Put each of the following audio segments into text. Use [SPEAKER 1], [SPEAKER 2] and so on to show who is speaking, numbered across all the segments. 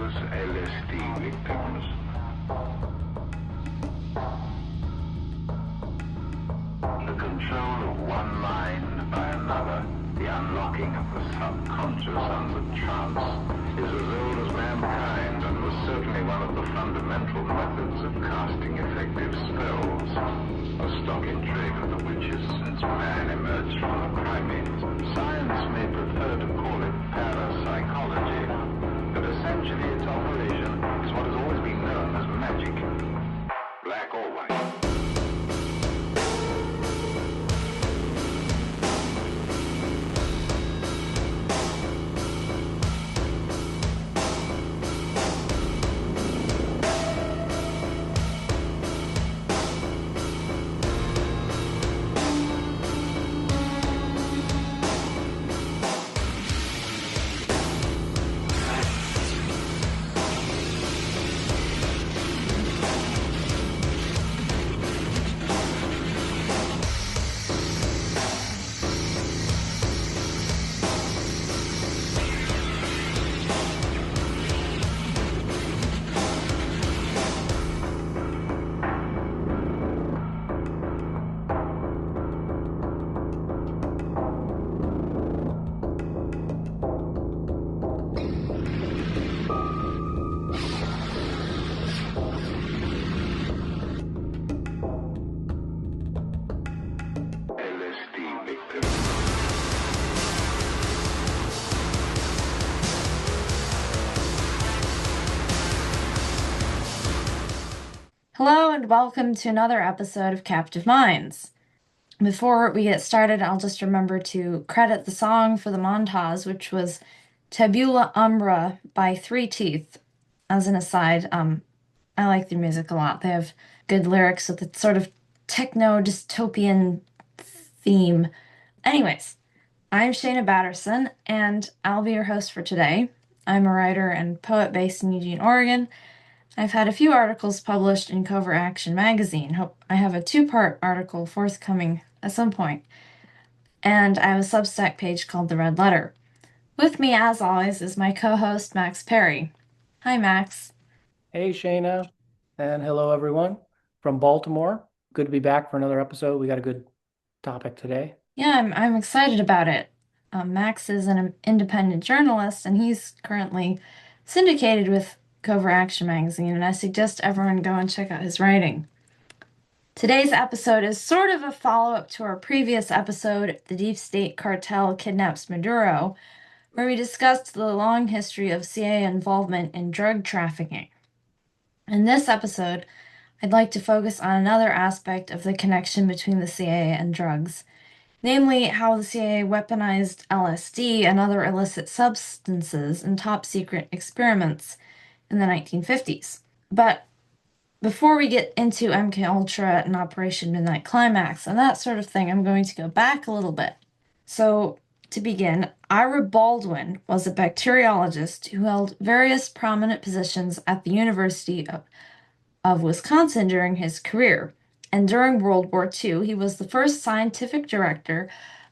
[SPEAKER 1] those LSD victims. The control of one mind by another, the unlocking of the subconscious under trance, is as old as mankind and was certainly one of the fundamental methods of casting effective spells. A stock in trade of the witches since man emerged from the primates. Science may prefer to call it parapsychology, but essentially its operation is what has always been known as magic, black or white. LSD victims.
[SPEAKER 2] Hello and welcome to another episode of Captive Minds. Before we get started, I'll just remember to credit the song for the montage, which was Tabula Umbra by Three Teeth. As an aside, I like their music a lot. They have good lyrics with a sort of techno dystopian theme. Anyways, I'm Shaenah Batterson, and I'll be your host for today. I'm a writer and poet based in Eugene, Oregon. I've had a few articles published in Cover Action magazine. Hope I have a two-part article forthcoming at some point. And I have a Substack page called The Red Letter. With me, as always, is my co-host Max Perry. Hi, Max.
[SPEAKER 3] Hey, Shaenah, and hello, everyone from Baltimore. Good to be back for another episode. We got a good topic today.
[SPEAKER 2] Yeah, I'm excited about it. Max is an independent journalist, and he's currently syndicated with Cover Action magazine, and I suggest everyone go and check out his writing. Today's episode is sort of a follow-up to our previous episode, The Deep State Cartel Kidnaps Maduro, where we discussed the long history of CIA involvement in drug trafficking. In this episode, I'd like to focus on another aspect of the connection between the CIA and drugs, namely how the CIA weaponized LSD and other illicit substances in top-secret experiments in the 1950s. But before we get into MKUltra and Operation Midnight Climax and that sort of thing, I'm going to go back a little bit. So, to begin, Ira Baldwin was a bacteriologist who held various prominent positions at the University of Wisconsin during his career. And during World War II, he was the first scientific director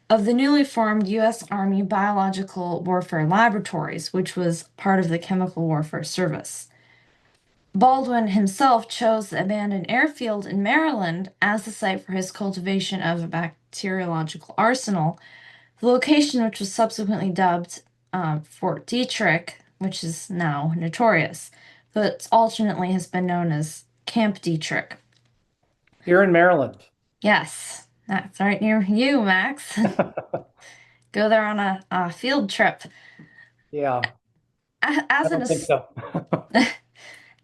[SPEAKER 2] of the newly formed U.S. Army Biological Warfare Laboratories, which was part of the Chemical Warfare Service. Baldwin himself chose the abandoned airfield in Maryland as the site for his cultivation of a bacteriological arsenal, the location which was subsequently dubbed Fort Detrick, which is now notorious, but alternately has been known as Camp Detrick.
[SPEAKER 3] Here in Maryland.
[SPEAKER 2] Yes, that's right near you, Max. Go there on a field trip.
[SPEAKER 3] Yeah, I
[SPEAKER 2] As an
[SPEAKER 3] don't think so.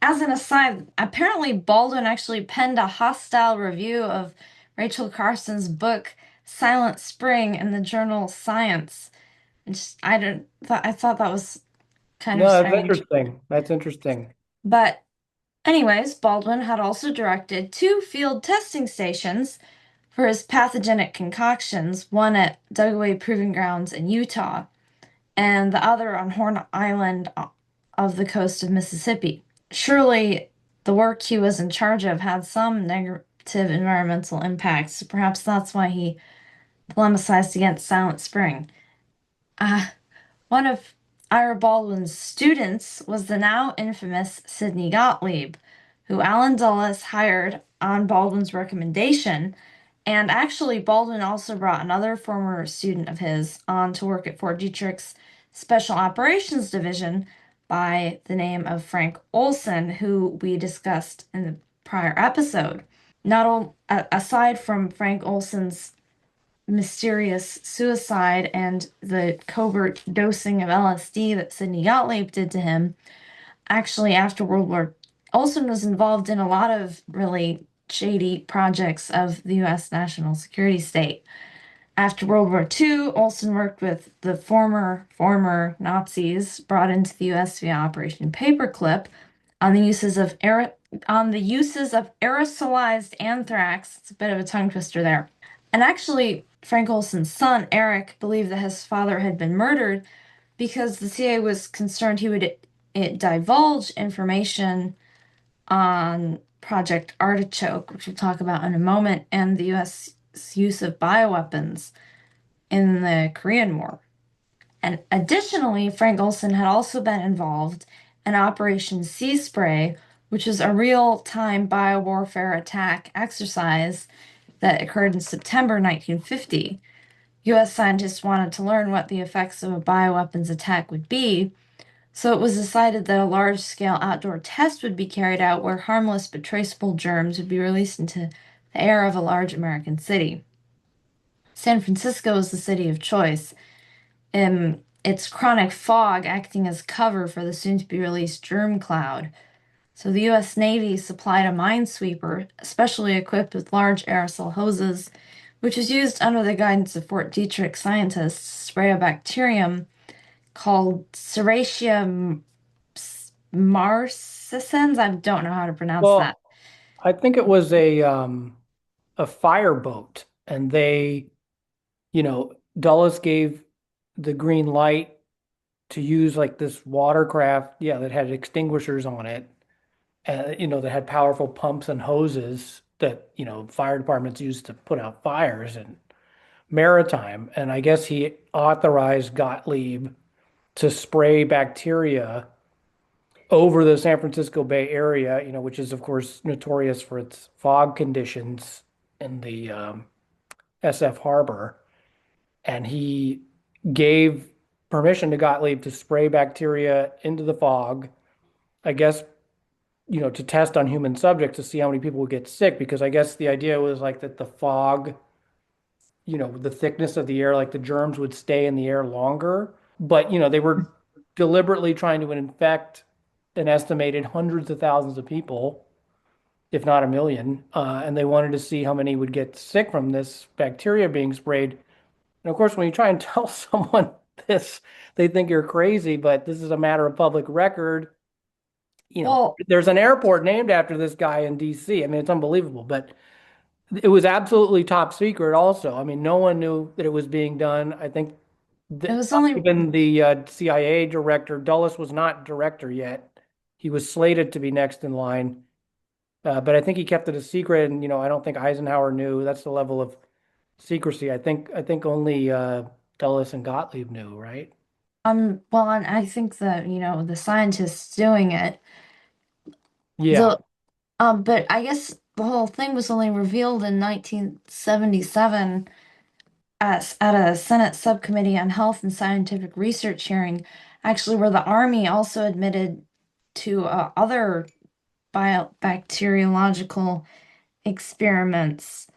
[SPEAKER 2] As an aside, apparently Baldwin actually penned a hostile review of Rachel Carson's book Silent Spring in the journal Science. I thought that was kind
[SPEAKER 3] No,
[SPEAKER 2] of
[SPEAKER 3] that's
[SPEAKER 2] strange.
[SPEAKER 3] interesting. That's interesting.
[SPEAKER 2] But anyways, Baldwin had also directed two field testing stations for his pathogenic concoctions, one at Dugway Proving Grounds in Utah and the other on Horn Island of the coast of Mississippi. Surely the work he was in charge of had some negative environmental impacts. Perhaps that's why he polemicized against Silent Spring. Uh, one of Ira Baldwin's students was the now infamous Sidney Gottlieb, who Alan Dulles hired on Baldwin's recommendation. And actually, Baldwin also brought another former student of his on to work at Fort Detrick's Special Operations Division by the name of Frank Olson, who we discussed in the prior episode. Aside from Frank Olson's mysterious suicide and the covert dosing of LSD that Sidney Gottlieb did to him, actually after World War, Olson was involved in a lot of really shady projects of the U.S. national security state. After World War II, Olson worked with the former Nazis brought into the U.S. via Operation Paperclip on the uses of aerosolized anthrax. It's a bit of a tongue twister there. And actually, Frank Olson's son, Eric, believed that his father had been murdered because the CIA was concerned he would divulge information on Project Artichoke, which we'll talk about in a moment, and the U.S. use of bioweapons in the Korean War. And additionally, Frank Olson had also been involved in Operation Sea Spray, which is a real-time biowarfare attack exercise that occurred in September 1950. U.S. scientists wanted to learn what the effects of a bioweapons attack would be, so it was decided that a large-scale outdoor test would be carried out where harmless but traceable germs would be released into the air of a large American city. San Francisco was the city of choice, its chronic fog acting as cover for the soon-to-be-released germ cloud. So the U.S. Navy supplied a minesweeper, especially equipped with large aerosol hoses, which was used under the guidance of Fort Detrick scientists to spray a bacterium called Serratia marcescens. I don't know how to pronounce that.
[SPEAKER 3] Well, I think it was a fireboat, and they, Dulles gave the green light to use like this watercraft, yeah, that had extinguishers on it, and that had powerful pumps and hoses that, fire departments used to put out fires in maritime. And I guess he authorized Gottlieb to spray bacteria over the San Francisco Bay Area, which is of course notorious for its fog conditions in the SF Harbor. And he gave permission to Gottlieb to spray bacteria into the fog, I guess, to test on human subjects to see how many people would get sick, because I guess the idea was like that the fog, the thickness of the air, like the germs would stay in the air longer. But, they were deliberately trying to infect an estimated hundreds of thousands of people, if not a million. And they wanted to see how many would get sick from this bacteria being sprayed. And of course, when you try and tell someone this, they think you're crazy, but this is a matter of public record.
[SPEAKER 2] Well,
[SPEAKER 3] There's an airport named after this guy in DC. I mean, it's unbelievable, but it was absolutely top secret also. I mean, no one knew that it was being done. I think
[SPEAKER 2] it was
[SPEAKER 3] not
[SPEAKER 2] only
[SPEAKER 3] even the CIA director, Dulles was not director yet. He was slated to be next in line. But I think he kept it a secret, and I don't think Eisenhower knew. That's the level of secrecy. I think only Dulles and Gottlieb knew, right?
[SPEAKER 2] well, and I think that, the scientists doing it,
[SPEAKER 3] Yeah.
[SPEAKER 2] the but I guess the whole thing was only revealed in 1977 at a Senate subcommittee on health and scientific research hearing, actually, where the Army also admitted to other biobacteriological experiments.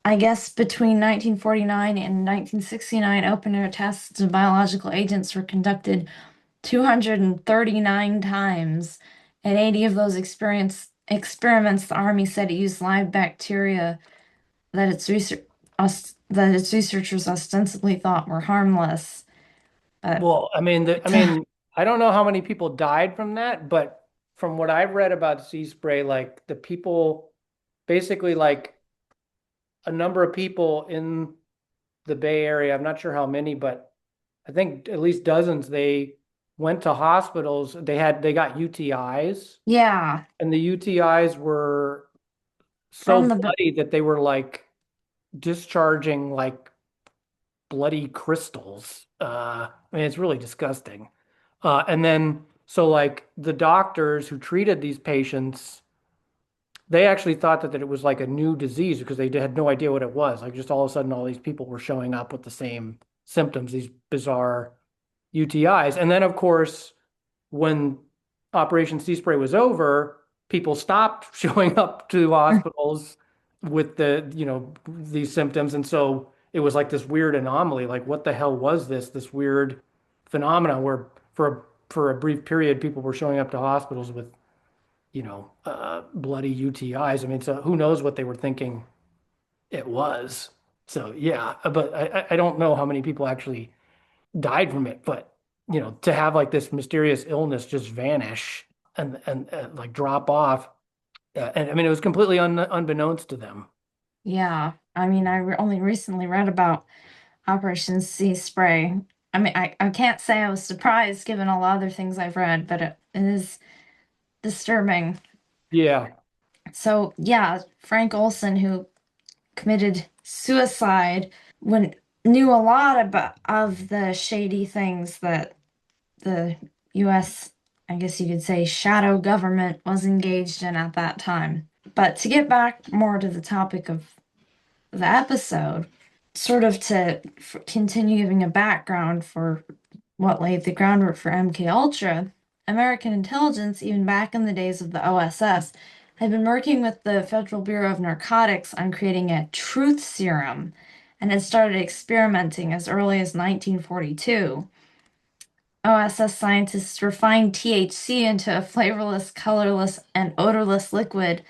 [SPEAKER 2] I guess between 1949 and 1969, open-air tests of biological agents were conducted 239 times. And 80 of those experiments, the Army said it used live bacteria that that its researchers ostensibly thought were harmless. But
[SPEAKER 3] Well, I don't know how many people died from that, but from what I've read about sea spray, like the people, basically like a number of people in the Bay Area, I'm not sure how many, but I think at least dozens, they went to hospitals. They got UTIs,
[SPEAKER 2] yeah,
[SPEAKER 3] and the UTIs were so
[SPEAKER 2] from the
[SPEAKER 3] bloody that they were like discharging like bloody crystals. It's really disgusting. And then, so like the doctors who treated these patients, they actually thought that it was like a new disease because they had no idea what it was. Like just all of a sudden, all these people were showing up with the same symptoms, these bizarre UTIs. And then, of course, when Operation Sea Spray was over, people stopped showing up to hospitals with these symptoms. And so it was like this weird anomaly. Like, what the hell was this? This weird phenomena where for a brief period, people were showing up to hospitals with, bloody UTIs. I mean, so who knows what they were thinking it was. So yeah, but I don't know how many people actually died from it, but to have like this mysterious illness just vanish and like drop off, and I mean it was completely unbeknownst to them.
[SPEAKER 2] Yeah, I mean, only recently read about Operation Sea Spray. I mean, I can't say I was surprised given all the other things I've read, but it is disturbing.
[SPEAKER 3] Yeah,
[SPEAKER 2] So, yeah, Frank Olson, who committed suicide when knew a lot about of the shady things that the US, I guess you could say, shadow government was engaged in at that time. But to get back more to the topic of the episode, sort of to continue giving a background for what laid the groundwork for MK Ultra, American intelligence, even back in the days of the OSS, had been working with the Federal Bureau of Narcotics on creating a truth serum and had started experimenting as early as 1942. OSS scientists refined THC into a flavorless, colorless, and odorless liquid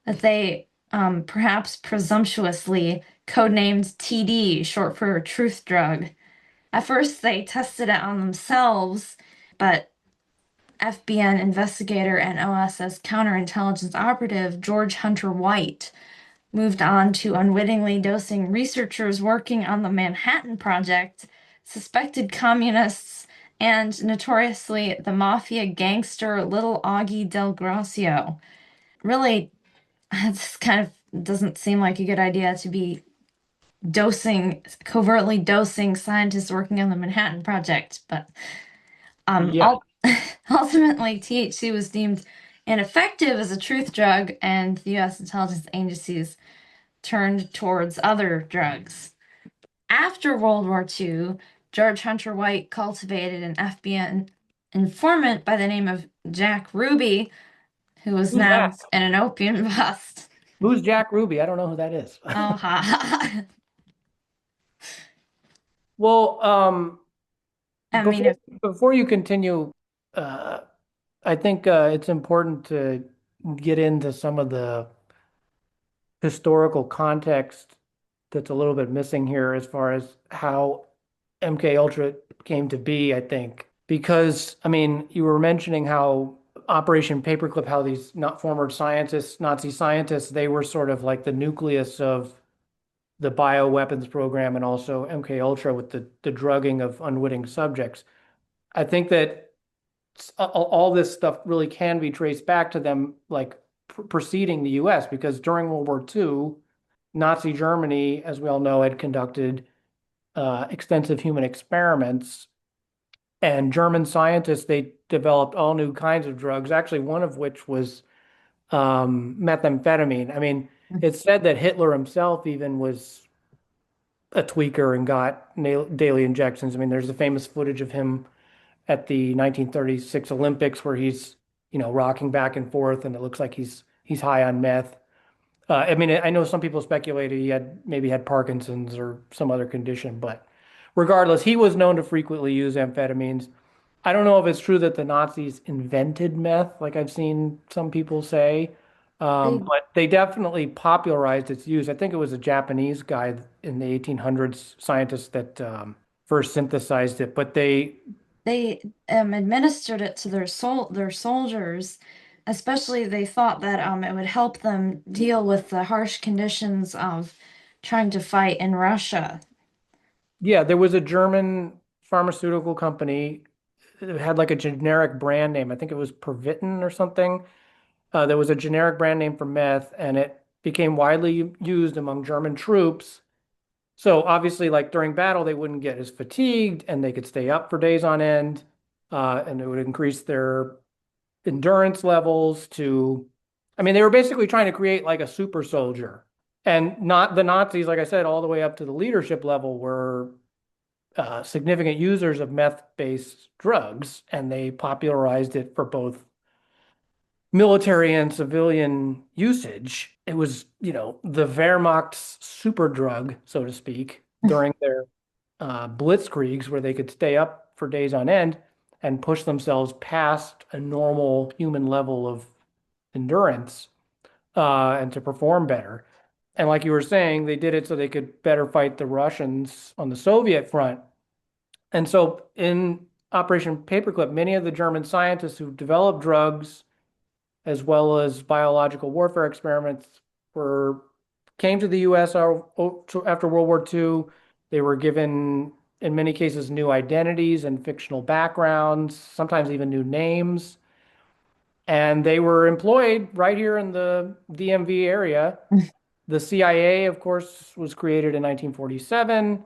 [SPEAKER 2] that they perhaps presumptuously codenamed TD, short for truth drug. At first, they tested it on themselves, but FBN investigator and OSS counterintelligence operative George Hunter White moved on to unwittingly dosing researchers working on the Manhattan Project, suspected communists, and notoriously the mafia gangster Little Augie Del Gracio. Really, this kind of doesn't seem like a good idea to be covertly dosing scientists working on the Manhattan Project, but
[SPEAKER 3] yeah,
[SPEAKER 2] ultimately, THC was deemed ineffective as a truth drug, and the U.S. intelligence agencies turned towards other drugs. After World War II, George Hunter White cultivated an FBI informant by the name of Jack Ruby, who was
[SPEAKER 3] who's that?
[SPEAKER 2] nabbed in an opium bust.
[SPEAKER 3] Who's Jack Ruby? I don't know who that is.
[SPEAKER 2] Oh, ha, ha.
[SPEAKER 3] Well,
[SPEAKER 2] I mean,
[SPEAKER 3] before before you continue, uh, I think it's important to get into some of the historical context that's a little bit missing here as far as how MK Ultra came to be, I think. Because, I mean, you were mentioning how Operation Paperclip, how these not former scientists, Nazi scientists, they were sort of like the nucleus of the bioweapons program and also MK Ultra with the drugging of unwitting subjects. I think that all this stuff really can be traced back to them like preceding the US because during World War II, Nazi Germany, as we all know, had conducted extensive human experiments. And German scientists, they developed all new kinds of drugs, actually, one of which was methamphetamine. I mean, it's said that Hitler himself even was a tweaker and got daily injections. I mean, there's the famous footage of him at the 1936 Olympics where he's, rocking back and forth and it looks like he's high on meth. I mean, I know some people speculated he maybe had Parkinson's or some other condition, but regardless, he was known to frequently use amphetamines. I don't know if it's true that the Nazis invented meth, like I've seen some people say,
[SPEAKER 2] they
[SPEAKER 3] but they definitely popularized its use. I think it was a Japanese guy in the 1800s, scientist that first synthesized it, but
[SPEAKER 2] they administered it to their soldiers. Especially, they thought that it would help them deal with the harsh conditions of trying to fight in Russia.
[SPEAKER 3] yeah, there was a German pharmaceutical company that had like a generic brand name. I think it was Pervitin or something. There was a generic brand name for meth, and it became widely used among German troops. So obviously, like during battle, they wouldn't get as fatigued, and they could stay up for days on end. and it would increase their endurance levels to, I mean, they were basically trying to create like a super soldier. And not the Nazis, like I said, all the way up to the leadership level were significant users of meth-based drugs, and they popularized it for both military and civilian usage. It was, the Wehrmacht's super drug, so to speak, during their blitzkriegs, where they could stay up for days on end and push themselves past a normal human level of endurance, and to perform better. And like you were saying, they did it so they could better fight the Russians on the Soviet front. And so in Operation Paperclip, many of the German scientists who developed drugs as well as biological warfare experiments were came to the U.S. After World War II. They were given, in many cases, new identities and fictional backgrounds, sometimes even new names. And they were employed right here in the DMV area. The CIA, of course, was created in 1947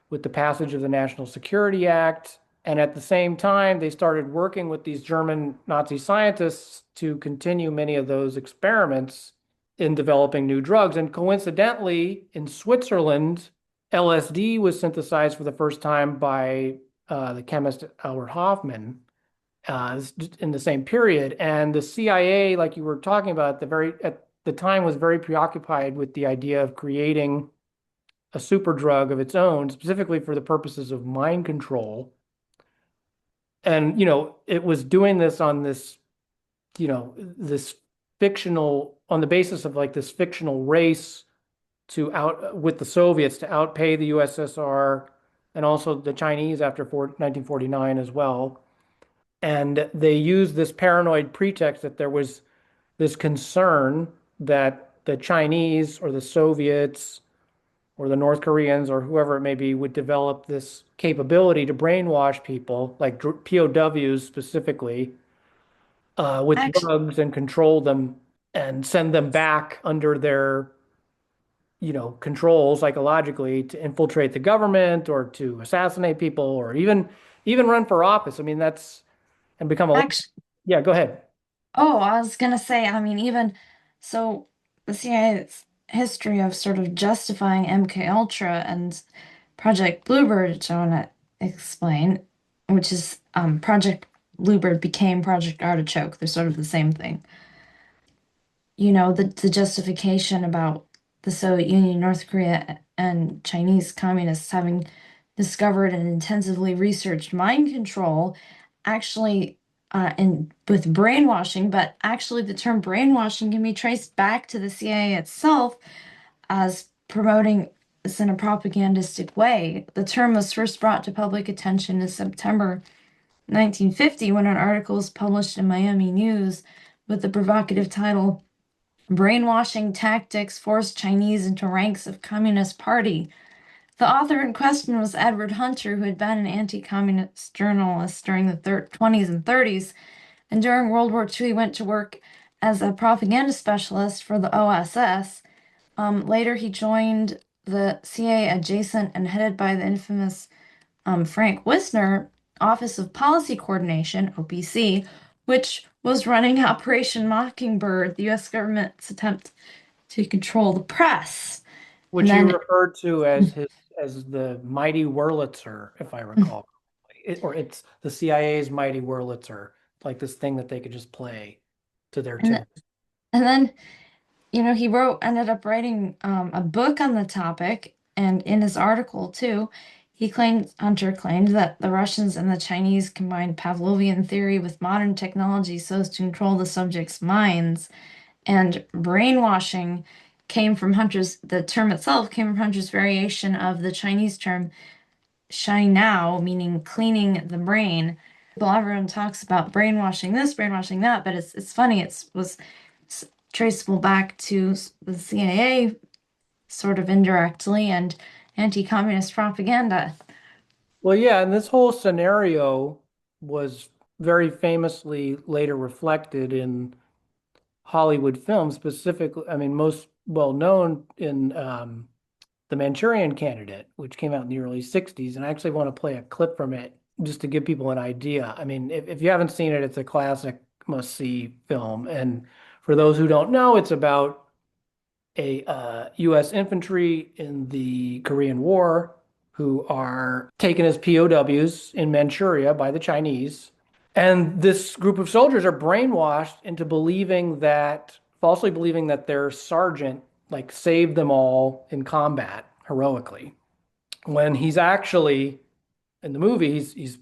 [SPEAKER 3] with the passage of the National Security Act. And at the same time, they started working with these German Nazi scientists to continue many of those experiments in developing new drugs. And coincidentally, in Switzerland, LSD was synthesized for the first time by the chemist Albert Hofmann in the same period. And the CIA, like you were talking about, at the time was very preoccupied with the idea of creating a super drug of its own, specifically for the purposes of mind control. And, it was doing this on this, this on the basis of like this fictional race with the Soviets to outpay the USSR and also the Chinese after 1949 as well. And they used this paranoid pretext that there was this concern that the Chinese or the Soviets or the North Koreans or whoever it may be would develop this capability to brainwash people, like POWs specifically, with
[SPEAKER 2] Actually,
[SPEAKER 3] drugs and control them and send them back under their, control psychologically to infiltrate the government or to assassinate people or even run for office. I mean, that's and become a
[SPEAKER 2] actually,
[SPEAKER 3] yeah, go ahead.
[SPEAKER 2] oh, I was gonna say, I mean, even so, the CIA's history of sort of justifying MK Ultra and Project Bluebird, which I want to explain, which is Project Bluebird became Project Artichoke. They're sort of the same thing. The justification about the Soviet Union, North Korea, and Chinese communists having discovered and intensively researched mind control, actually, in with brainwashing, but actually the term brainwashing can be traced back to the CIA itself as promoting this in a propagandistic way. The term was first brought to public attention in September 1950 when an article was published in Miami News with the provocative title Brainwashing Tactics Forced Chinese into Ranks of Communist Party. The author in question was Edward Hunter, who had been an anti-communist journalist during the 20s and 30s, and during World War II he went to work as a propaganda specialist for the OSS. Later he joined the CIA adjacent and headed by the infamous Frank Wisner Office of Policy Coordination, OPC, which was running Operation Mockingbird, the U.S. government's attempt to control the press. And
[SPEAKER 3] Which you
[SPEAKER 2] then,
[SPEAKER 3] referred to as the mighty Wurlitzer, if I recall. Or it's the CIA's mighty Wurlitzer, like this thing that they could just play to their
[SPEAKER 2] and,
[SPEAKER 3] tune.
[SPEAKER 2] and then, he ended up writing a book on the topic, and in his article too, Hunter claimed that the Russians and the Chinese combined Pavlovian theory with modern technology so as to control the subjects' minds. And brainwashing the term itself came from Hunter's variation of the Chinese term Shaenah, meaning cleaning the brain. Well, everyone talks about brainwashing this, brainwashing that, but it's funny. Was traceable back to the CIA, sort of indirectly, and anti-communist propaganda.
[SPEAKER 3] Well, yeah, and this whole scenario was very famously later reflected in Hollywood films, specifically, I mean, most well known in The Manchurian Candidate, which came out in the early 60s. And I actually want to play a clip from it just to give people an idea. I mean, if you haven't seen it, it's a classic must-see film. And for those who don't know, it's about a U.S. infantry in the Korean War who are taken as POWs in Manchuria by the Chinese. And this group of soldiers are brainwashed into falsely believing that their sergeant like saved them all in combat heroically, when he's actually in the movie he's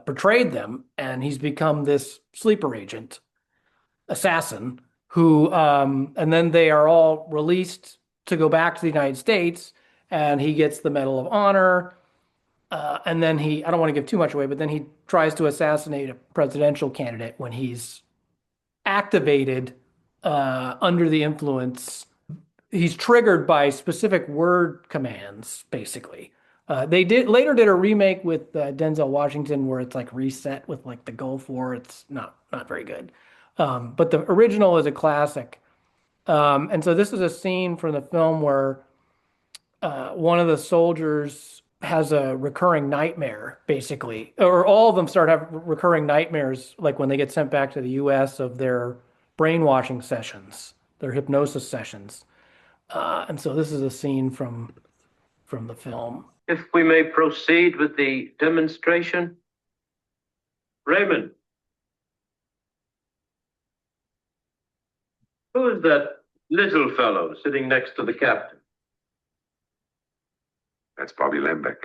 [SPEAKER 3] portrayed them and he's become this sleeper agent assassin who and then they are all released to go back to the United States, and he gets the Medal of Honor. And then I don't want to give too much away, but then he tries to assassinate a presidential candidate when he's activated under the influence. He's triggered by specific word commands, basically. They later did a remake with Denzel Washington where it's like reset with like the Gulf War. It's not very good. But the original is a classic. And so this is a scene from the film where one of the soldiers has a recurring nightmare, basically, or all of them start having recurring nightmares, like when they get sent back to the U.S. of their brainwashing sessions, their hypnosis sessions. And so this is a scene from the film.
[SPEAKER 4] If we may proceed with the demonstration. Raymond, who is that little fellow sitting next to the captain?
[SPEAKER 5] That's Bobby Lembeck.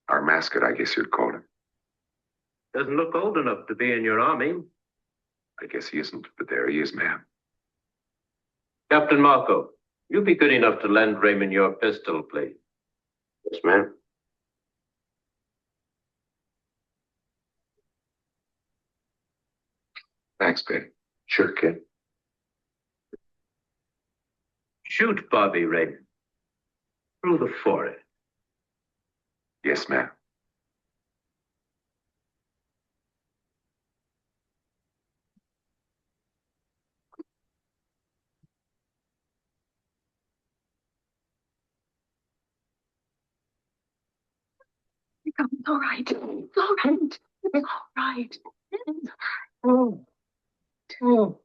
[SPEAKER 5] Our mascot, I guess you'd call him.
[SPEAKER 4] Doesn't look old enough to be in your army.
[SPEAKER 5] I guess he isn't, but there he is, ma'am.
[SPEAKER 4] Captain Marco, you be good enough to lend Raymond your pistol, please.
[SPEAKER 5] Yes, ma'am. Thanks, babe. Sure, kid.
[SPEAKER 4] Shoot Bobby, Raymond. Through the forehead.
[SPEAKER 5] Yes, ma'am.
[SPEAKER 6] It's all right. It's all right. It's all right. Oh, oh.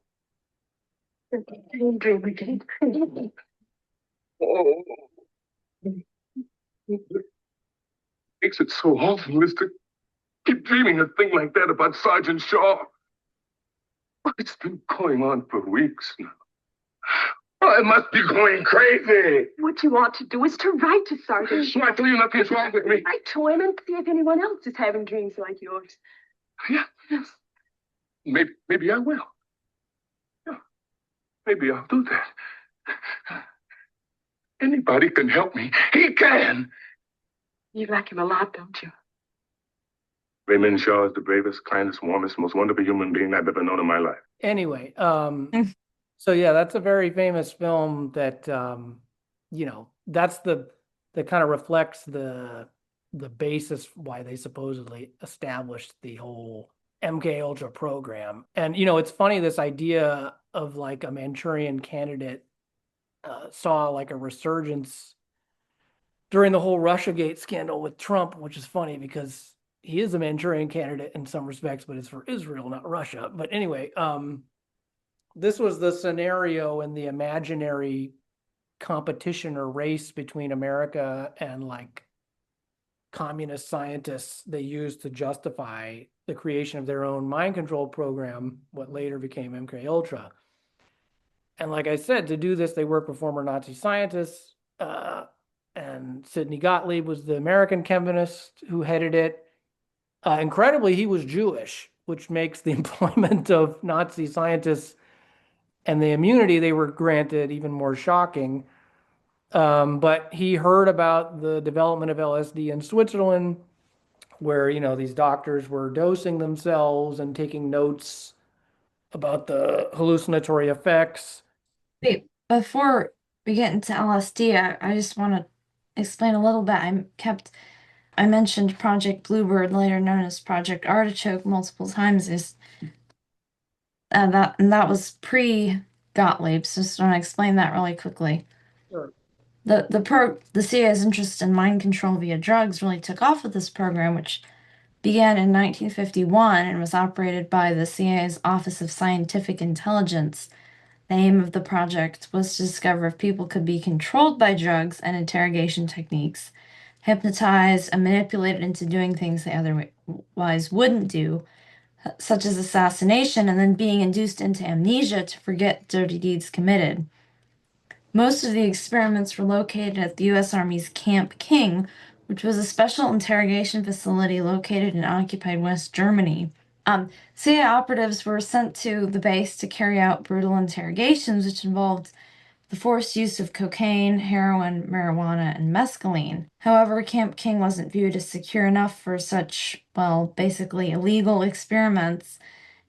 [SPEAKER 6] Dream again.
[SPEAKER 5] Oh. Makes it so awful is to keep dreaming a thing like that about Sergeant Shaw. It's been going on for weeks now. I must be going crazy.
[SPEAKER 6] What you ought to do is to write to Sergeant Shaw.
[SPEAKER 5] Why do you not get wrong with me?
[SPEAKER 6] Write to him and see if anyone else is having dreams like yours.
[SPEAKER 5] Yeah, yes. Maybe I will. Yeah, maybe I'll do that. Anybody can help me. He can.
[SPEAKER 6] You like him a lot, don't you?
[SPEAKER 5] Raymond Shaw is the bravest, kindest, warmest, most wonderful human being I've ever known in my life.
[SPEAKER 3] Anyway, so yeah, that's a very famous film that that's that kind of reflects the basis why they supposedly established the whole MK Ultra program. And it's funny, this idea of like a Manchurian candidate saw like a resurgence during the whole Russiagate scandal with Trump, which is funny because he is a Manchurian candidate in some respects, but it's for Israel, not Russia. But anyway, this was the scenario in the imaginary competition or race between America and like communist scientists they used to justify the creation of their own mind control program, what later became MK Ultra. And like I said, to do this, they worked with former Nazi scientists. And Sidney Gottlieb was the American chemist who headed it. Incredibly, he was Jewish, which makes the employment of Nazi scientists and the immunity they were granted even more shocking. But he heard about the development of LSD in Switzerland, where these doctors were dosing themselves and taking notes about the hallucinatory effects.
[SPEAKER 2] Wait, before we get into LSD, I just want to explain a little bit. I mentioned Project Bluebird, later known as Project Artichoke, multiple times. That was pre-Gottlieb, so just want to explain that really quickly.
[SPEAKER 3] Sure.
[SPEAKER 2] The CIA's interest in mind control via drugs really took off with this program, which began in 1951 and was operated by the CIA's Office of Scientific Intelligence. The aim of the project was to discover if people could be controlled by drugs and interrogation techniques, hypnotized and manipulated into doing things they otherwise wouldn't do, such as assassination, and then being induced into amnesia to forget dirty deeds committed. Most of the experiments were located at the U.S. Army's Camp King, which was a special interrogation facility located in occupied West Germany. CIA operatives were sent to the base to carry out brutal interrogations, which involved the forced use of cocaine, heroin, marijuana, and mescaline. However, Camp King wasn't viewed as secure enough for such, well, basically illegal experiments,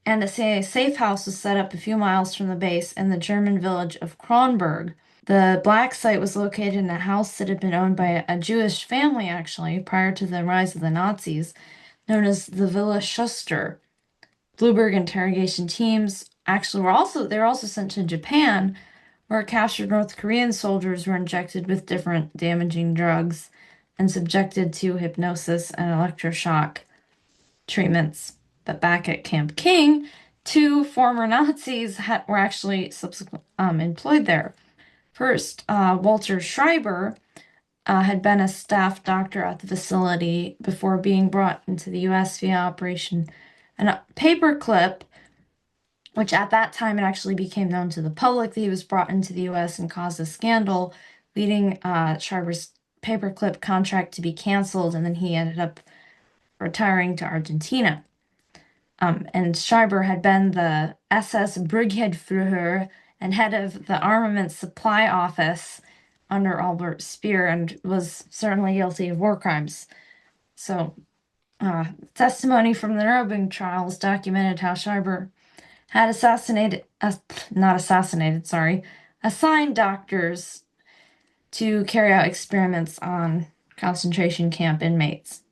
[SPEAKER 2] and a CIA safe house was set up a few miles from the base in the German village of Kronberg. The black site was located in a house that had been owned by a Jewish family, actually, prior to the rise of the Nazis, known as the Villa Schuster. Blueberg interrogation teams actually were also sent to Japan, where captured North Korean soldiers were injected with different damaging drugs and subjected to hypnosis and electroshock treatments. But back at Camp King, two former Nazis were actually subsequently employed there. First, Walter Schreiber had been a staff doctor at the facility before being brought into the U.S. via Operation Paperclip, which at that time it actually became known to the public that he was brought into the U.S. and caused a scandal, leading Schreiber's Paperclip contract to be canceled, and then he ended up retiring to Argentina. And Schreiber had been the SS Brigadeführer and head of the Armament Supply Office under Albert Speer and was certainly guilty of war crimes. So, testimony from the Nuremberg trials documented how Schreiber had assigned doctors to carry out experiments on concentration camp inmates.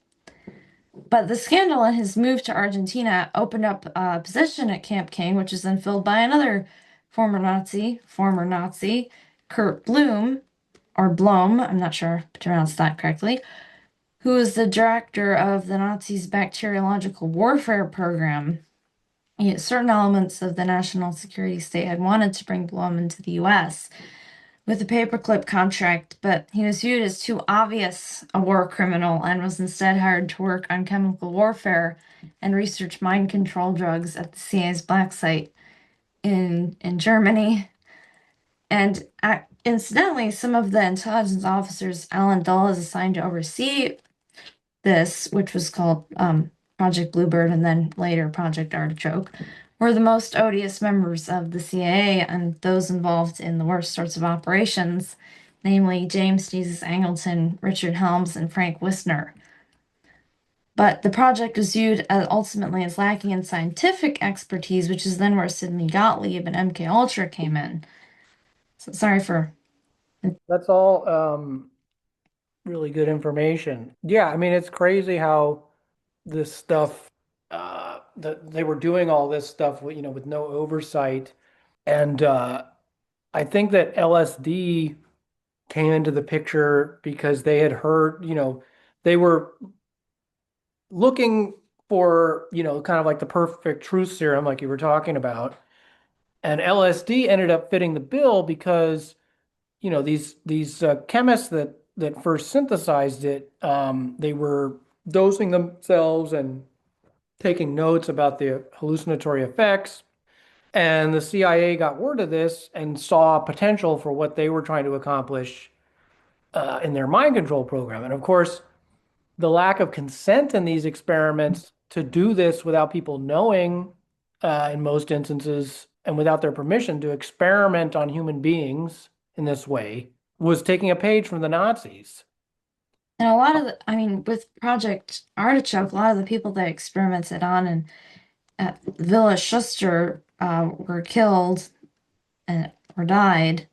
[SPEAKER 2] But the scandal and his move to Argentina opened up a position at Camp King, which was then filled by another former Nazi, Kurt Blum, or Blom, I'm not sure to pronounce that correctly, who was the director of the Nazis' bacteriological warfare program. Yet certain elements of the national security state had wanted to bring Blum into the U.S. with a paperclip contract, but he was viewed as too obvious a war criminal and was instead hired to work on chemical warfare and research mind control drugs at the CIA's black site in Germany. And incidentally, some of the intelligence officers Alan Dulles assigned to oversee this, which was called Project Bluebird and then later Project Artichoke, were the most odious members of the CIA and those involved in the worst sorts of operations, namely James Jesus Angleton, Richard Helms, and Frank Wisner. But the project was viewed ultimately as lacking in scientific expertise, which is then where Sidney Gottlieb and MK Ultra came in. So sorry for...
[SPEAKER 3] That's all really good information. Yeah, I mean, it's crazy how this stuff, that they were doing all this stuff with, with no oversight. And I think that LSD came into the picture because they had heard, they were looking for, kind of like the perfect truth serum, like you were talking about. And LSD ended up fitting the bill because, these chemists that first synthesized it, they were dosing themselves and taking notes about the hallucinatory effects. And the CIA got word of this and saw potential for what they were trying to accomplish in their mind control program. And of course, the lack of consent in these experiments to do this without people knowing, in most instances, and without their permission to experiment on human beings in this way, was taking a page from the Nazis.
[SPEAKER 2] And a lot of with Project Artichoke, a lot of the people they experimented on and at Villa Schuster were killed or died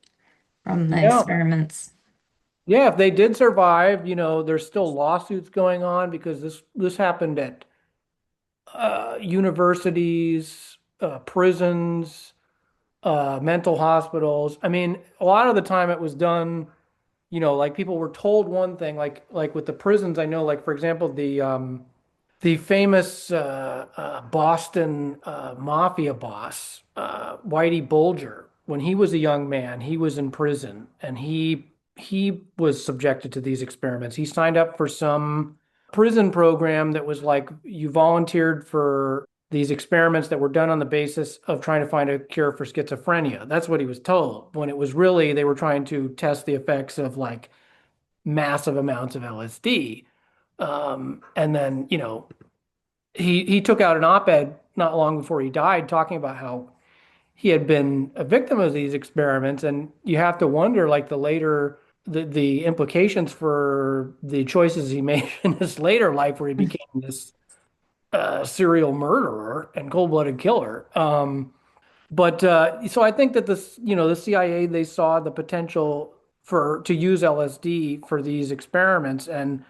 [SPEAKER 2] from the experiments.
[SPEAKER 3] Yeah, if they did survive, there's still lawsuits going on because this happened at universities, prisons, mental hospitals. I mean, a lot of the time it was done, like people were told one thing, like with the prisons. I know, like for example, the The famous Boston mafia boss, Whitey Bulger, when he was a young man, he was in prison and he was subjected to these experiments. He signed up for some prison program that was like you volunteered for these experiments that were done on the basis of trying to find a cure for schizophrenia. That's what he was told, when it was really they were trying to test the effects of like massive amounts of LSD. And then, he took out an op-ed not long before he died talking about how he had been a victim of these experiments, and you have to wonder like the implications for the choices he made in his later life where he became this serial murderer and cold-blooded killer. But so I think that the CIA, they saw the potential for to use LSD for these experiments, and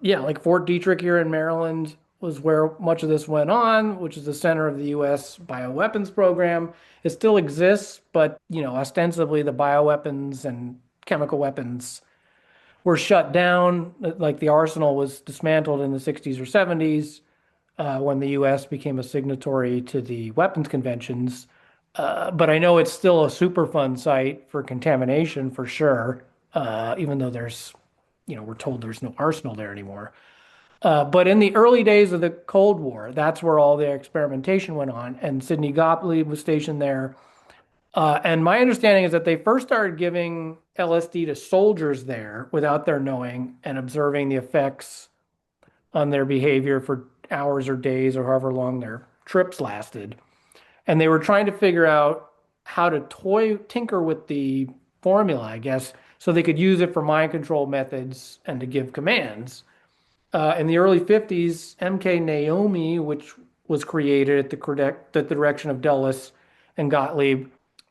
[SPEAKER 3] yeah, like Fort Detrick here in Maryland was where much of this went on, which is the center of the U.S. bioweapons program. It still exists, but ostensibly the bioweapons and chemical weapons were shut down. Like the arsenal was dismantled in the 60s or 70s when the U.S. became a signatory to the weapons conventions. But I know it's still a Superfund site for contamination for sure, even though we're told there's no arsenal there anymore. But in the early days of the Cold War, that's where all the experimentation went on, and Sidney Gottlieb was stationed there. And my understanding is that they first started giving LSD to soldiers there without their knowing and observing the effects on their behavior for hours or days or however long their trips lasted. And they were trying to figure out how to tinker with the formula, I guess, so they could use it for mind control methods and to give commands. In the early 50s, MK Naomi, which was created at the direction of Dulles and Gottlieb.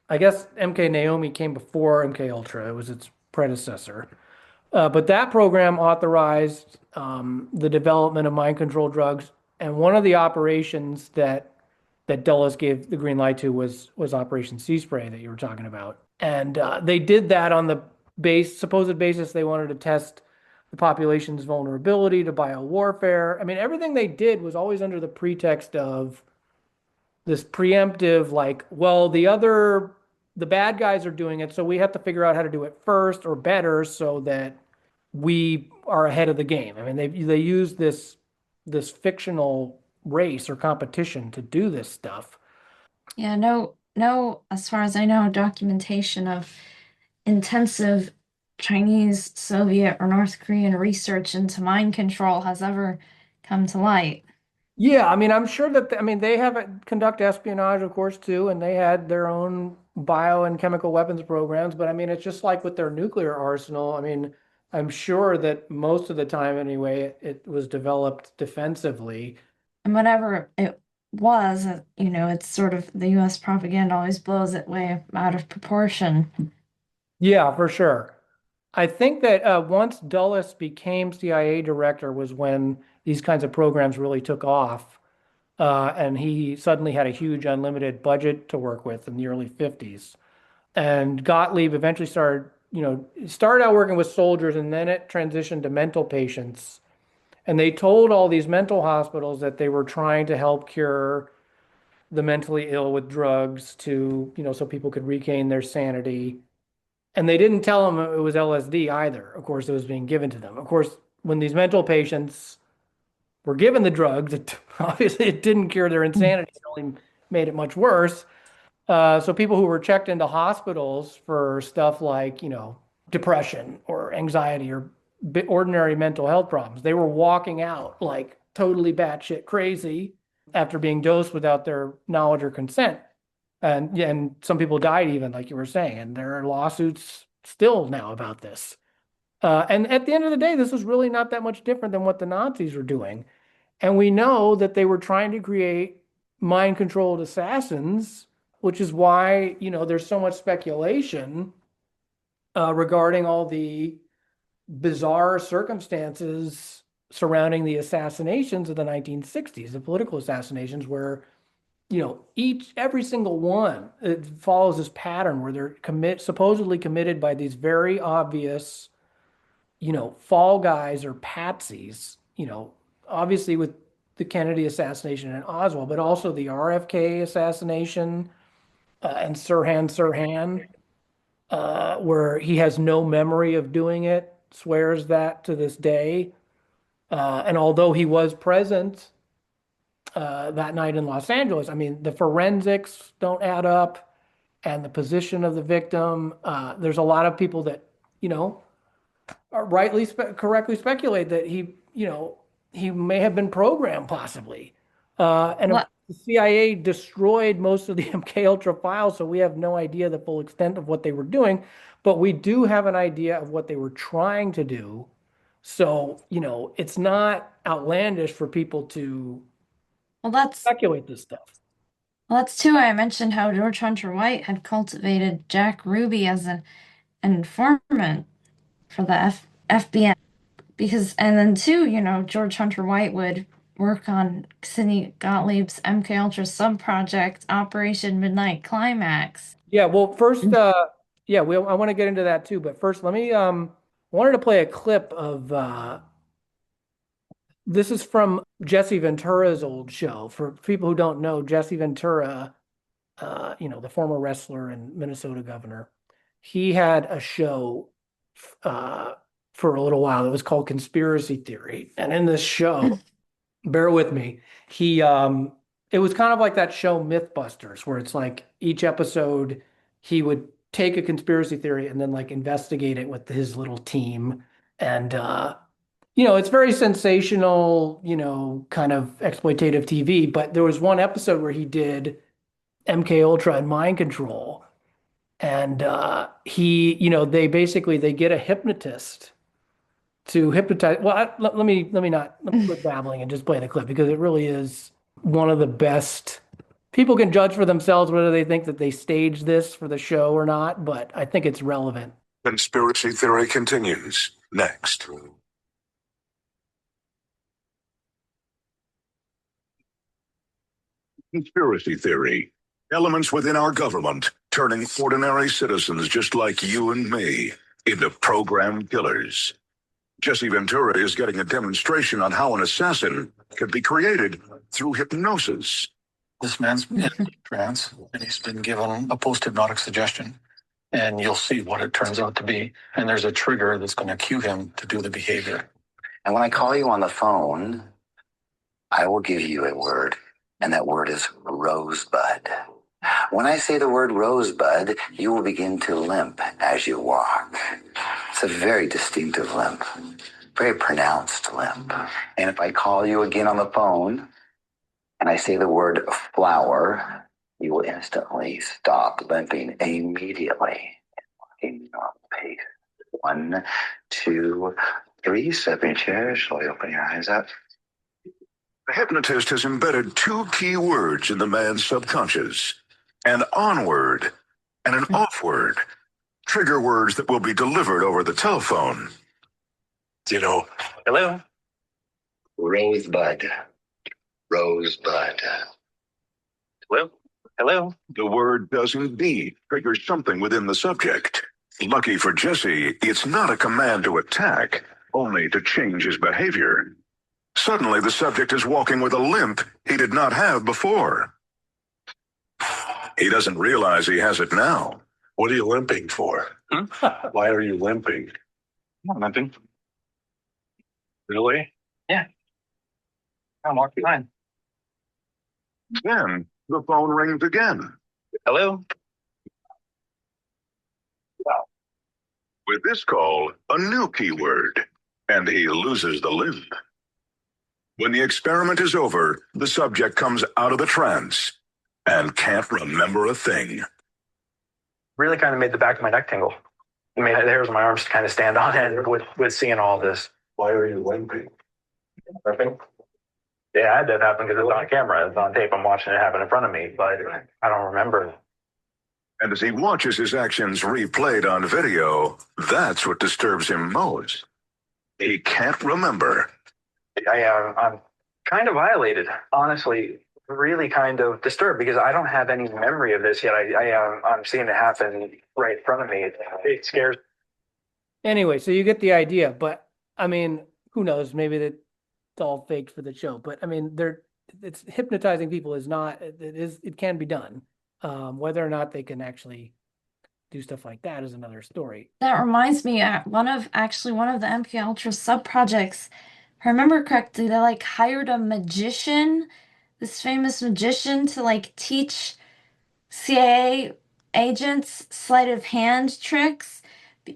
[SPEAKER 3] I guess MK Naomi came before MK Ultra. It was its predecessor. But that program authorized the development of mind control drugs. And one of the operations that Dulles gave the green light to was Operation Sea Spray that you were talking about. And they did that on the supposed basis they wanted to test the population's vulnerability to biowarfare. I mean, everything they did was always under the pretext of this preemptive, like, well, the bad guys are doing it, so we have to figure out how to do it first or better so that we are ahead of the game. I mean, they use this fictional race or competition to do this stuff.
[SPEAKER 2] Yeah, no, as far as I know, documentation of intensive Chinese, Soviet, or North Korean research into mind control has ever come to light.
[SPEAKER 3] Yeah, I mean, I'm sure that they have conduct espionage, of course, too, and they had their own bio and chemical weapons programs. But I mean, it's just like with their nuclear arsenal. I mean, I'm sure that most of the time, anyway, it was developed defensively.
[SPEAKER 2] And whatever it was, it's sort of the US propaganda always blows it way out of proportion.
[SPEAKER 3] Yeah, for sure. I think that once Dulles became CIA director was when these kinds of programs really took off. And he suddenly had a huge unlimited budget to work with in the early 50s. And Gottlieb eventually started out working with soldiers, and then it transitioned to mental patients. And they told all these mental hospitals that they were trying to help cure the mentally ill with drugs so people could regain their sanity. And they didn't tell them it was LSD either. Of course, it was being given to them. Of course, when these mental patients were given the drugs, obviously it didn't cure their insanity. It only made it much worse. So people who were checked into hospitals for stuff like, depression or anxiety or ordinary mental health problems, they were walking out like totally batshit crazy after being dosed without their knowledge or consent. And some people died even, like you were saying, and there are lawsuits still now about this. And at the end of the day, this was really not that much different than what the Nazis were doing. And we know that they were trying to create mind-controlled assassins, which is why, there's so much speculation regarding all the bizarre circumstances surrounding the assassinations of the 1960s, the political assassinations where, every single one, it follows this pattern where they're supposedly committed by these very obvious, fall guys or patsies, obviously with the Kennedy assassination and Oswald, but also the RFK assassination and Sirhan, where he has no memory of doing it, swears that to this day. And although he was present that night in Los Angeles, I mean, the forensics don't add up and the position of the victim. There's a lot of people that, you know, correctly speculate that he may have been programmed possibly. And
[SPEAKER 2] What?
[SPEAKER 3] the CIA destroyed most of the MK Ultra files, so we have no idea the full extent of what they were doing, but we do have an idea of what they were trying to do. So, you know, it's not outlandish for people to
[SPEAKER 2] Well, that's
[SPEAKER 3] speculate this stuff.
[SPEAKER 2] well, that's too. I mentioned how George Hunter White had cultivated Jack Ruby as an informant for the FBI. Because, and then too, you know, George Hunter White would work on Sidney Gottlieb's MK Ultra sub-project, Operation Midnight Climax.
[SPEAKER 3] Yeah, well, first, I want to get into that too, but first, let me, wanted to play a clip of, this is from Jesse Ventura's old show. For people who don't know, Jesse Ventura, you know, the former wrestler and Minnesota governor, he had a show, for a little while that was called Conspiracy Theory. And in this show, bear with me, it was kind of like that show Mythbusters, where it's like each episode he would take a conspiracy theory and then like investigate it with his little team. And you know, it's very sensational, you know, kind of exploitative TV. But there was one episode where he did MK Ultra and mind control. And you know, they get a hypnotist to hypnotize. Well, let me quit babbling and just play the clip because it really is one of the best. People can judge for themselves whether they think that they staged this for the show or not, but I think it's relevant.
[SPEAKER 7] Conspiracy theory continues next. Conspiracy theory. Elements within our government turning ordinary citizens just like you and me into programmed killers. Jesse Ventura is getting a demonstration on how an assassin can be created through hypnosis.
[SPEAKER 8] This man's been in a trance, and he's been given a post-hypnotic suggestion, and you'll see what it turns out to be. And there's a trigger that's going to cue him to do the behavior.
[SPEAKER 9] And when I call you on the phone, I will give you a word, and that word is rosebud. When I say the word rosebud, you will begin to limp as you walk. It's a very distinctive limp, very pronounced limp. And if I call you again on the phone and I say the word flower, you will instantly stop limping immediately and walking normal pace. 1, 2, 3, step in your chair, slowly open your eyes up.
[SPEAKER 7] The hypnotist has embedded 2 key words in the man's subconscious: an on word and an off word. Trigger words that will be delivered over the telephone.
[SPEAKER 8] You know, hello?
[SPEAKER 9] Rosebud. Rosebud.
[SPEAKER 8] Hello? Hello?
[SPEAKER 7] The word does indeed trigger something within the subject. Lucky for Jesse, it's not a command to attack, only to change his behavior. Suddenly, the subject is walking with a limp he did not have before. He doesn't realize he has it now.
[SPEAKER 8] What are you limping for? Why are you limping?
[SPEAKER 9] I'm limping.
[SPEAKER 8] Really?
[SPEAKER 9] Yeah. I'm walking fine.
[SPEAKER 7] Then the phone rings again.
[SPEAKER 8] Hello?
[SPEAKER 7] With this call, a new keyword, and he loses the limp. When the experiment is over, the subject comes out of the trance and can't remember a thing.
[SPEAKER 10] Really kind of made the back of my neck tingle. It made the hairs on my arms kind of stand on end with seeing all this.
[SPEAKER 8] Why are you limping?
[SPEAKER 10] Limping? Yeah, I had that happen because it's on camera. It's on tape. I'm watching it happen in front of me, but I don't remember.
[SPEAKER 7] And as he watches his actions replayed on video, that's what disturbs him most. He can't remember.
[SPEAKER 10] I'm kind of violated, honestly, really kind of disturbed because I don't have any memory of this yet. I'm seeing it happen right in front of me. It scares me.
[SPEAKER 3] Anyway, so you get the idea, but I mean, who knows? Maybe that all faked for the show. But I mean, it's hypnotizing people is not, it can be done. Whether or not they can actually do stuff like that is another story.
[SPEAKER 2] That reminds me, one of the MK Ultra sub projects, if I remember correctly, they like hired a magician, this famous magician, to like teach CIA agents sleight of hand tricks,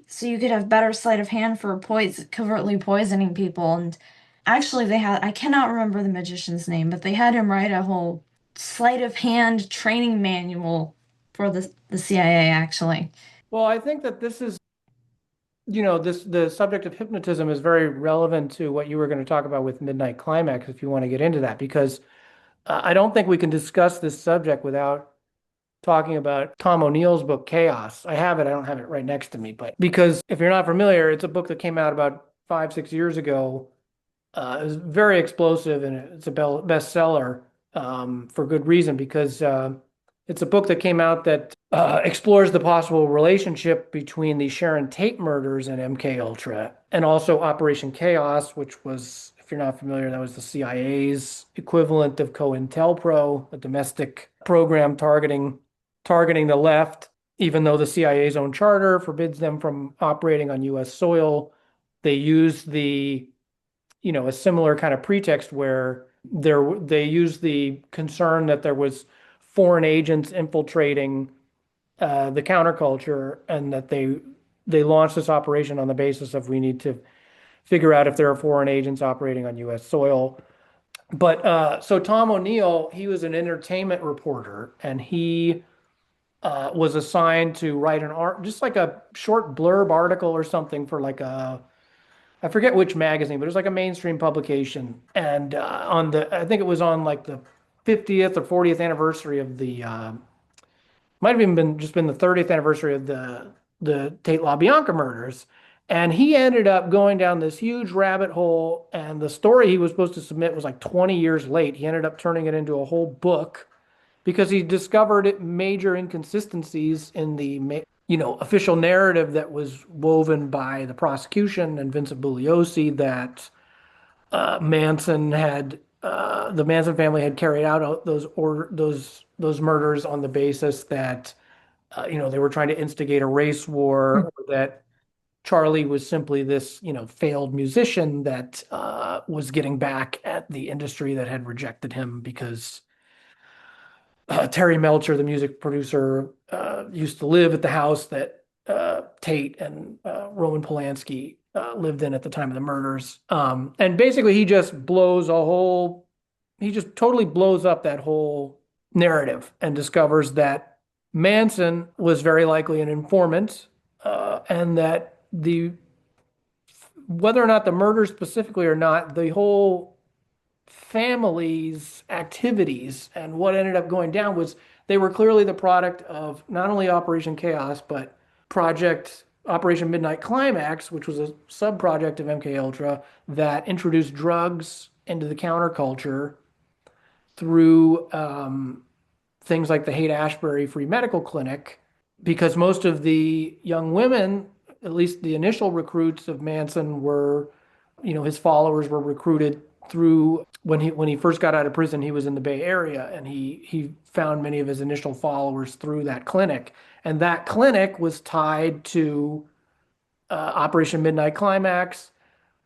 [SPEAKER 2] so you could have better sleight of hand for covertly poisoning people. And actually, I cannot remember the magician's name, but they had him write a whole sleight of hand training manual for the CIA, actually.
[SPEAKER 3] Well, I think that this is, the subject of hypnotism is very relevant to what you were going to talk about with Midnight Climax, if you want to get into that, because I don't think we can discuss this subject without talking about Tom O'Neill's book, Chaos. I have it. I don't have it right next to me, but because if you're not familiar, it's a book that came out about 5-6 years ago. It was very explosive and it's a bestseller for good reason, because it's a book that came out that explores the possible relationship between the Sharon Tate murders and MK Ultra, and also Operation Chaos, which was, if you're not familiar, that was the CIA's equivalent of COINTELPRO, a domestic program targeting the left. Even though the CIA's own charter forbids them from operating on U.S. soil, they use a similar kind of pretext where they use the concern that there was foreign agents infiltrating the counterculture, and that they launched this operation on the basis of, we need to figure out if there are foreign agents operating on U.S. soil. But so Tom O'Neill, he was an entertainment reporter, and he was assigned to write just like a short blurb article or something for like I forget which magazine, but it was like a mainstream publication. And I think it was on like the 50th or 40th anniversary of might have even been the 30th anniversary of the Tate-Labianca murders. And he ended up going down this huge rabbit hole, and the story he was supposed to submit was like 20 years late. He ended up turning it into a whole book because he discovered major inconsistencies in the official narrative that was woven by the prosecution and Vincent Bugliosi, that the Manson family had carried out those murders on the basis that they were trying to instigate a race war, or that Charlie was simply this failed musician that was getting back at the industry that had rejected him, because Terry Melcher, the music producer, used to live at the house that Tate and Roman Polanski lived in at the time of the murders. And basically he just totally blows up that whole narrative and discovers that Manson was very likely an informant, and that whether or not the murders specifically or not, the whole family's activities and what ended up going down was they were clearly the product of not only Operation Chaos, but Operation Midnight Climax, which was a sub-project of MK Ultra that introduced drugs into the counterculture through things like the Haight-Ashbury Free Medical Clinic, because most of the young women, at least the initial recruits of Manson, were, his followers were recruited through, when he first got out of prison, he was in the Bay Area, and he found many of his initial followers through that clinic. And that clinic was tied to Operation Midnight Climax.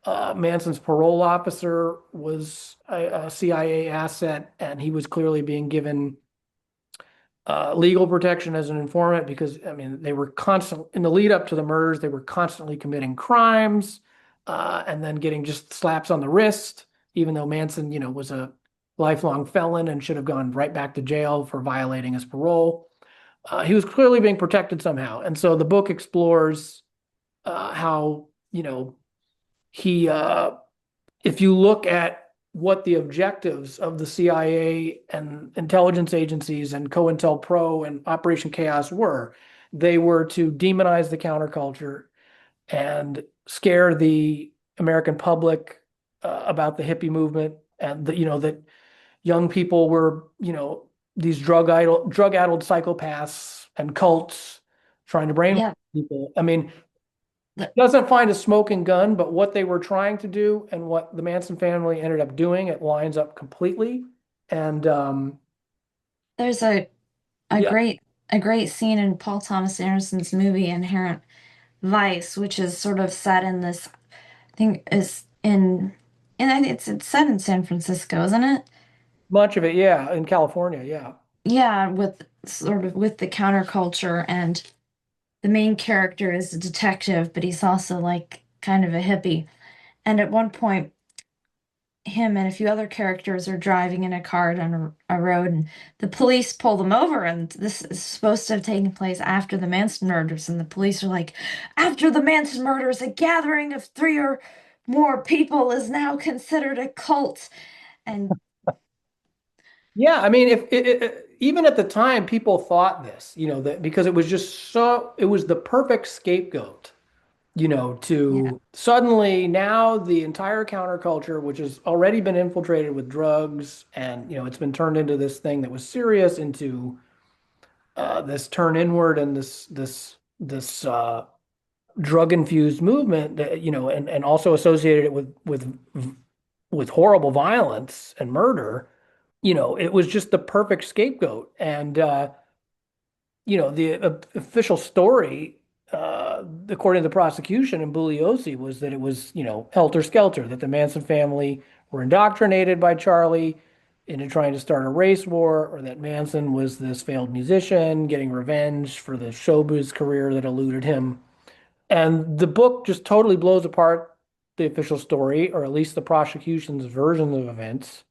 [SPEAKER 3] Manson's parole officer was a CIA asset, and he was clearly being given legal protection as an informant, because they were constant in the lead up to the murders. They were constantly committing crimes and then getting just slaps on the wrist, even though Manson, was a lifelong felon and should have gone right back to jail for violating his parole. He was clearly being protected somehow. And so the book explores how, if you look at what the objectives of the CIA and intelligence agencies and COINTELPRO and Operation Chaos were, they were to demonize the counterculture and scare the American public about the hippie movement, and that young people were, these drug-addled psychopaths and cults trying to brainwash people. doesn't find a smoking gun, but what they were trying to do and what the Manson family ended up doing, it lines up completely. And
[SPEAKER 2] There's a
[SPEAKER 3] yeah,
[SPEAKER 2] great scene in Paul Thomas Anderson's movie Inherent Vice, which is sort of set in this, I think is in, and it's set in San Francisco, isn't it?
[SPEAKER 3] much of it, yeah, in California, yeah.
[SPEAKER 2] Yeah, with sort of with the counterculture, and the main character is a detective, but he's also like kind of a hippie. And at one point, him and a few other characters are driving in a car down a road, and the police pull them over. And this is supposed to have taken place after the Manson murders. And the police are like, after the Manson murders, a gathering of 3 or more people is now considered a cult. And
[SPEAKER 3] Yeah, I mean, if even at the time, people thought this, that because it was just it was the perfect scapegoat,
[SPEAKER 2] yeah,
[SPEAKER 3] to suddenly now the entire counterculture, which has already been infiltrated with drugs, and it's been turned into this thing that was serious, into this turn inward, and this drug infused movement that and also associated it with horrible violence and murder. It was just the perfect scapegoat. And the official story, according to the prosecution and Bugliosi, was that it was, helter skelter, that the Manson family were indoctrinated by Charlie into trying to start a race war, or that Manson was this failed musician getting revenge for the showbiz career that eluded him. And the book just totally blows apart the official story, or at least the prosecution's version of events,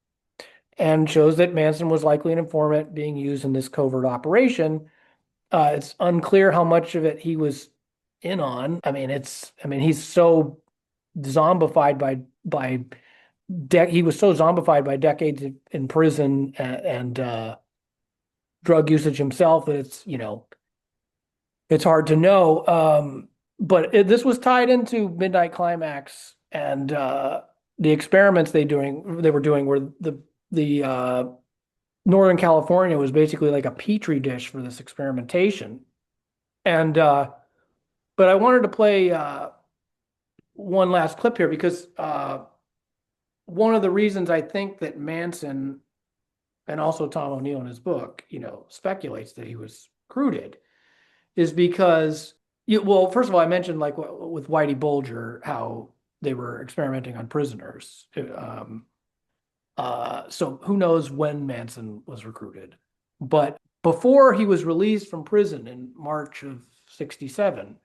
[SPEAKER 3] and shows that Manson was likely an informant being used in this covert operation. It's unclear how much of it he was in on. I mean, he's so zombified he was so zombified by decades in prison and drug usage himself that it's hard to know. But this was tied into Midnight Climax, and the experiments they were doing were the Northern California was basically like a petri dish for this experimentation. And but I wanted to play one last clip here because one of the reasons I think that Manson, and also Tom O'Neill in his book, speculates that he was recruited, is because well, first of all, I mentioned like with Whitey Bulger how they were experimenting on prisoners. So who knows when Manson was recruited. But before he was released from prison in March of 1967,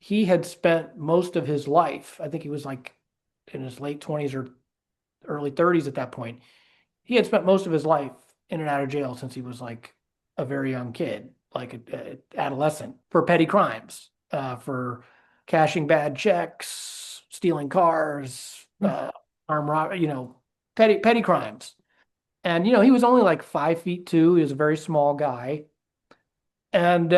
[SPEAKER 3] he had spent most of his life, I think he was like in his late 20s or early 30s at that point. He had spent most of his life in and out of jail since he was like a very young kid, like an adolescent, for petty crimes, for cashing bad checks, stealing cars, armed robbery, petty crimes. And he was only like 5'2". He was a very small guy. And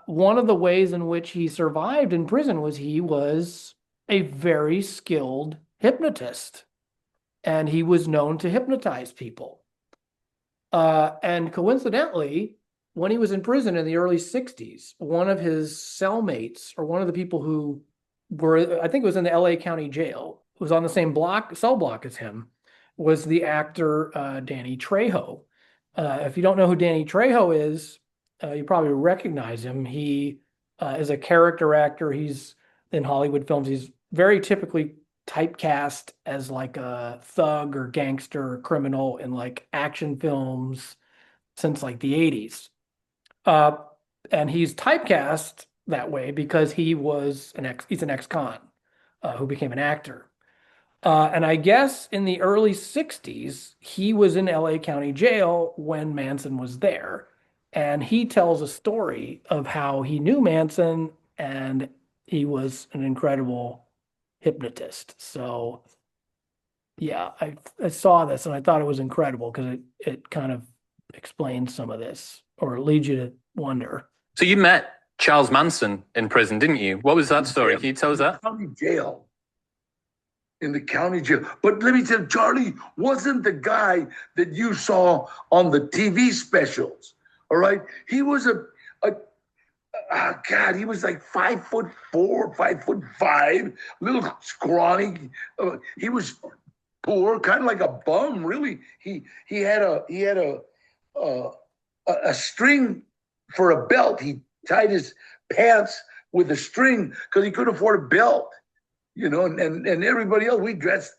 [SPEAKER 3] one of the ways in which he survived in prison was he was a very skilled hypnotist, and he was known to hypnotize people. And coincidentally, when he was in prison in the early 60s, one of his cellmates, or one of the people who were, I think it was in the LA County Jail, was on the same cell block as him, was the actor Danny Trejo. If you don't know who Danny Trejo is, you probably recognize him. He is a character actor. He's in Hollywood films. He's very typically typecast as like a thug or gangster or criminal in like action films since like the 80s. And he's typecast that way because he's an ex-con who became an actor. And I guess in the early 60s, he was in LA County Jail when Manson was there. And he tells a story of how he knew Manson, and he was an incredible hypnotist. So, yeah, I saw this and I thought it was incredible because it kind of explains some of this, or leads you to wonder.
[SPEAKER 11] So you met Charles Manson in prison, didn't you? What was that story? Can you tell us that?
[SPEAKER 12] County jail. In the county jail. But let me tell you, Charlie wasn't the guy that you saw on the TV specials. All right. He was God, he was like 5'4", 5'5", little scrawny. He was poor, kind of like a bum, really. He had a string for a belt. He tied his pants with a string because he couldn't afford a belt, and everybody else, we dressed,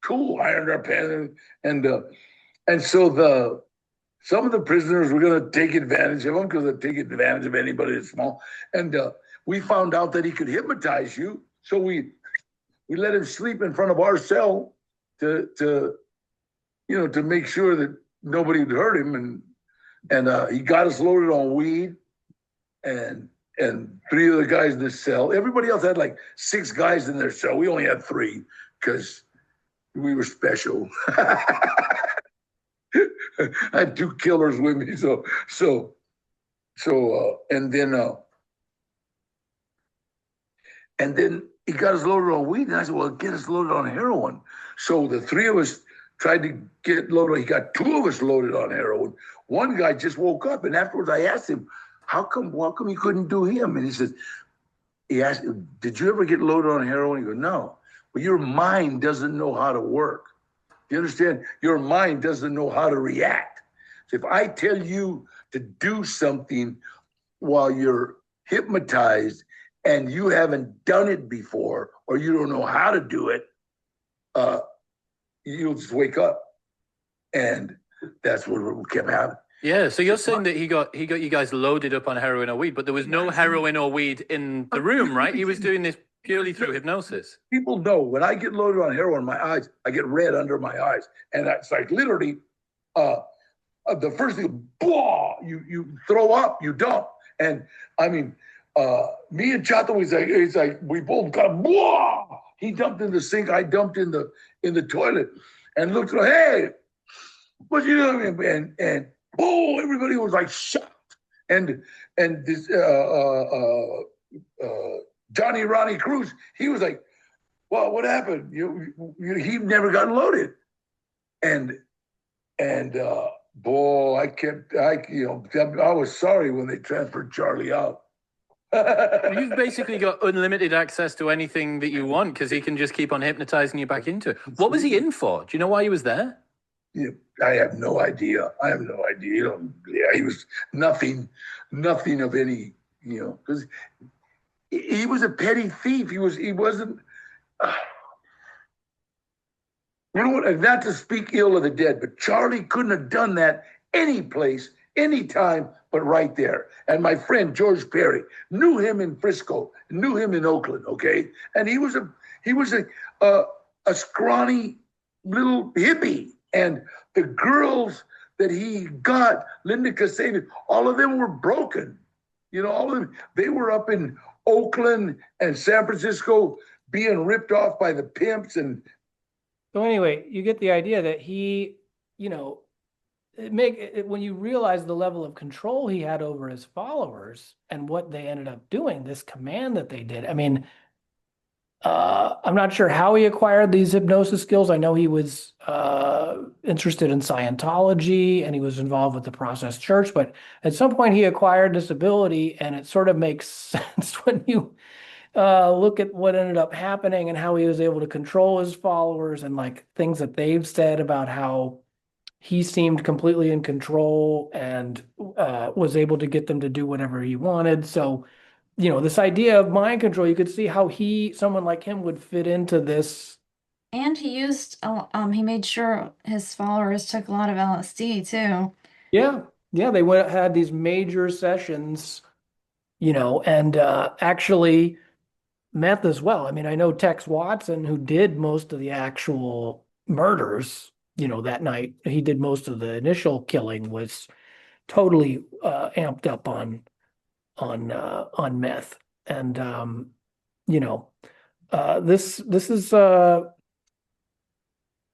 [SPEAKER 12] cool, ironed our pants, and so some of the prisoners were going to take advantage of him because they take advantage of anybody that's small. And we found out that he could hypnotize you. So we let him sleep in front of our cell to make sure that nobody would hurt him. And he got us loaded on weed and 3 other guys in the cell. Everybody else had like 6 guys in their cell. We only had 3 because we were special. I had 2 killers with me, and then he got us loaded on weed, and I said, "Well, get us loaded on heroin." So the 3 of us tried to get loaded. He got 2 of us loaded on heroin. One guy just woke up, and afterwards I asked him, "How come you couldn't do him?" And he asked, "Did you ever get loaded on heroin?" He goes, "No." Well, your mind doesn't know how to work. You understand? Your mind doesn't know how to react. So if I tell you to do something while you're hypnotized and you haven't done it before, or you don't know how to do it, you'll just wake up. And that's what kept happening.
[SPEAKER 11] Yeah, so you're saying that he got you guys loaded up on heroin or weed, but there was no heroin or weed in the room, right? He was doing this purely through hypnosis.
[SPEAKER 12] People know when I get loaded on heroin, my eyes, I get red under my eyes. And that's like literally the first thing, blah, you throw up, you dump. And I mean, me and Chato, he's like, we both got blah. He dumped in the sink, I dumped in the toilet and looked at, hey, what you doing? And oh, everybody was like shocked. And this Johnny Ronnie Cruz, he was like, "Well, what happened? He never got loaded." And boy, I was sorry when they transferred Charlie out.
[SPEAKER 11] You've basically got unlimited access to anything that you want because he can just keep on hypnotizing you back into it. What was he in for? Do you know why he was there?
[SPEAKER 12] Yeah, I have no idea. Yeah, he was nothing of any, because he was a petty thief. He wasn't. You know what? Not to speak ill of the dead, but Charlie couldn't have done that any place, any time, but right there. And my friend George Perry knew him in Frisco, knew him in Oakland. Okay, and he was a scrawny little hippie, and the girls that he got, Linda Kasabian, all of them were broken. All of them. They were up in Oakland and San Francisco being ripped off by the pimps. And
[SPEAKER 3] so anyway, you get the idea that he, when you realize the level of control he had over his followers and what they ended up doing, this command that they did. I mean, I'm not sure how he acquired these hypnosis skills. I know he was interested in Scientology and he was involved with the Process Church, but at some point he acquired this ability, and it sort of makes sense when you look at what ended up happening and how he was able to control his followers and like things that they've said about how he seemed completely in control and was able to get them to do whatever he wanted. So this idea of mind control, you could see how someone like him would fit into this.
[SPEAKER 2] And he made sure his followers took a lot of LSD too.
[SPEAKER 3] Yeah. They had these major sessions, and actually meth as well. I mean, I know Tex Watson, who did most of the actual murders, that night, he did most of the initial killing, was totally amped up on meth. And this is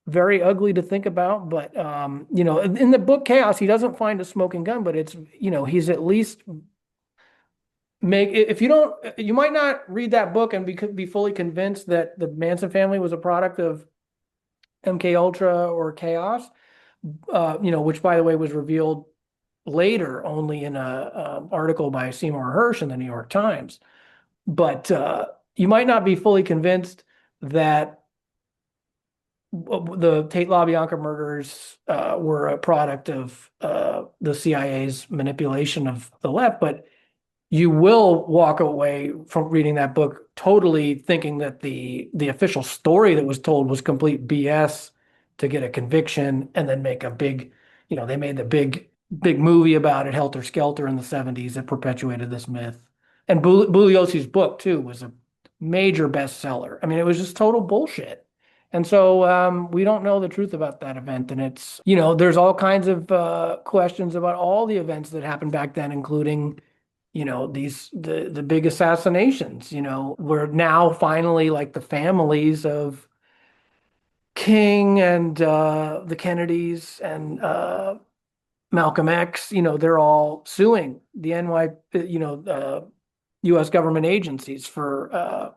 [SPEAKER 3] very ugly to think about, but in the book Chaos, he doesn't find a smoking gun, but it's he's at least you might not read that book and be fully convinced that the Manson family was a product of MK Ultra or Chaos, which by the way was revealed later, only in a article by Seymour Hersh in the New York Times. But you might not be fully convinced that the Tate-Labianca murders were a product of the CIA's manipulation of the left, but you will walk away from reading that book totally thinking that the official story that was told was complete BS to get a conviction and then make a big, they made the big movie about it, Helter Skelter, in the 70s that perpetuated this myth. And Bugliosi's book too was a major bestseller. I mean, it was just total bullshit. And so we don't know the truth about that event. And it's, there's all kinds of questions about all the events that happened back then, including, the big assassinations, where now finally, like, the families of King and the Kennedys and Malcolm X, they're all suing the U.S. government agencies for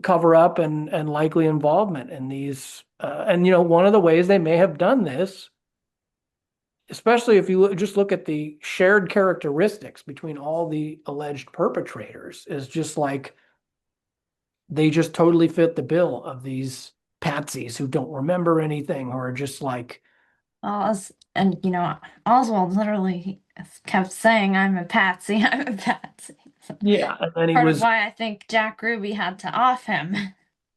[SPEAKER 3] cover up and likely involvement in these. And one of the ways they may have done this, especially if you just look at the shared characteristics between all the alleged perpetrators, is just like they just totally fit the bill of these patsies who don't remember anything or are just like.
[SPEAKER 2] And Oswald literally kept saying, "I'm a patsy, I'm a patsy."
[SPEAKER 3] Yeah, and then
[SPEAKER 2] Part of why I think Jack Ruby had to off him.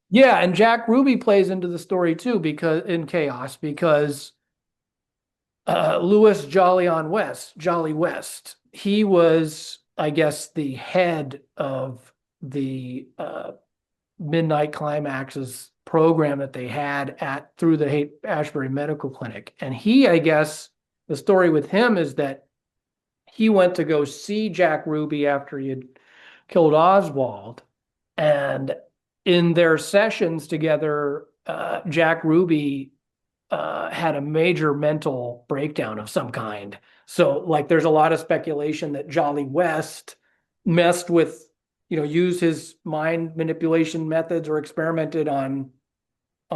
[SPEAKER 3] Yeah, and Jack Ruby plays into the story too, because in Chaos, because Louis Jolly West, he was, I guess, the head of the Midnight Climax's program that they had through the Haight-Ashbury Medical Clinic. And he, I guess, the story with him is that he went to go see Jack Ruby after he had killed Oswald. And in their sessions together, Jack Ruby had a major mental breakdown of some kind. So, like, there's a lot of speculation that Jolly West messed with, used his mind manipulation methods or experimented on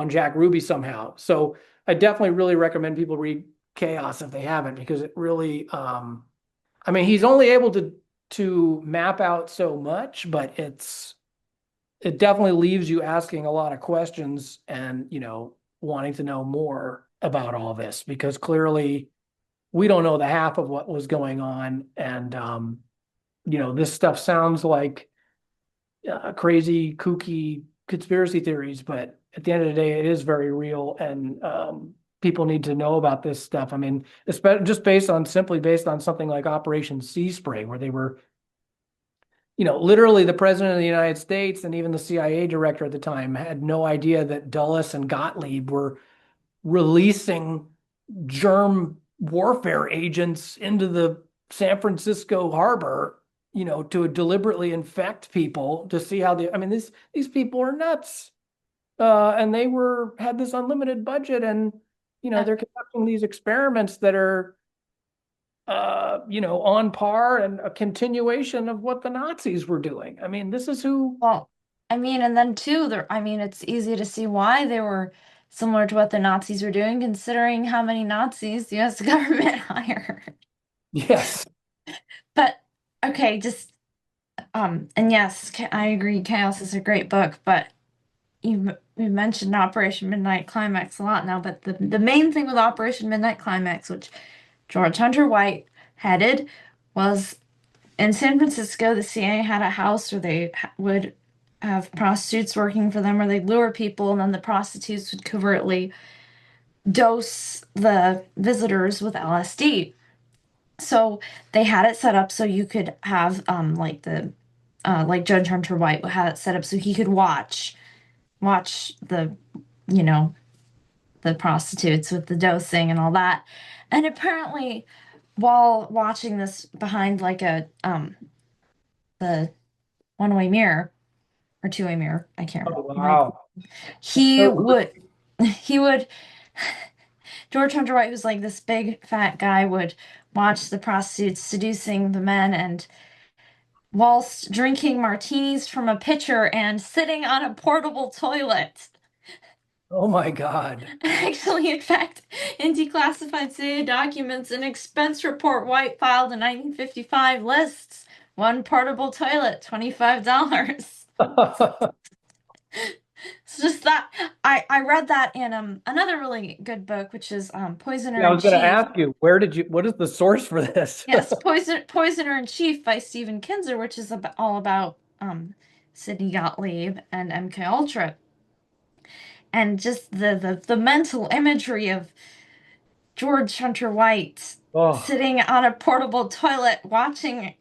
[SPEAKER 3] Jack Ruby somehow. So I definitely really recommend people read Chaos if they haven't, because it really, I mean, he's only able to map out so much, but it definitely leaves you asking a lot of questions and, wanting to know more about all this, because clearly we don't know the half of what was going on. And, this stuff sounds like crazy, kooky conspiracy theories, but at the end of the day, it is very real. And people need to know about this stuff. I mean, just simply based on something like Operation Sea Spray, where they were, literally the president of the United States and even the CIA director at the time had no idea that Dulles and Gottlieb were releasing germ warfare agents into the San Francisco harbor, to deliberately infect people to see how these people are nuts. And they had this unlimited budget, and, they're conducting these experiments that are, on par and a continuation of what the Nazis were doing. I mean, this is who.
[SPEAKER 2] Well, and then too, it's easy to see why they were similar to what the Nazis were doing, considering how many Nazis the U.S. government hired.
[SPEAKER 3] Yes.
[SPEAKER 2] But okay, and yes, I agree, Chaos is a great book, but we mentioned Operation Midnight Climax a lot now, but the main thing with Operation Midnight Climax, which George Hunter White headed, was in San Francisco. The CIA had a house where they would have prostitutes working for them, where they'd lure people, and then the prostitutes would covertly dose the visitors with LSD. So they had it set up so you could have like Judge Hunter White had it set up so he could watch the the prostitutes with the dosing and all that. And apparently, while watching this behind like the one-way mirror or two-way mirror, I can't remember.
[SPEAKER 3] Oh, wow.
[SPEAKER 2] He would George Hunter White, who's like this big fat guy, would watch the prostitutes seducing the men, and whilst drinking martinis from a pitcher and sitting on a portable toilet.
[SPEAKER 3] Oh my God.
[SPEAKER 2] Actually, in fact, in declassified CIA documents, an expense report White filed in 1955 lists one portable toilet, $25. It's just that I read that in another really good book, which is Poisoner
[SPEAKER 3] Yeah, I
[SPEAKER 2] in
[SPEAKER 3] was going to
[SPEAKER 2] Chief.
[SPEAKER 3] ask you, what is the source for this?
[SPEAKER 2] Yes, Poisoner in Chief by Stephen Kinzer, which is all about Sidney Gottlieb and MK Ultra, and just the mental imagery of George Hunter White
[SPEAKER 3] Oh,
[SPEAKER 2] sitting on a portable toilet watching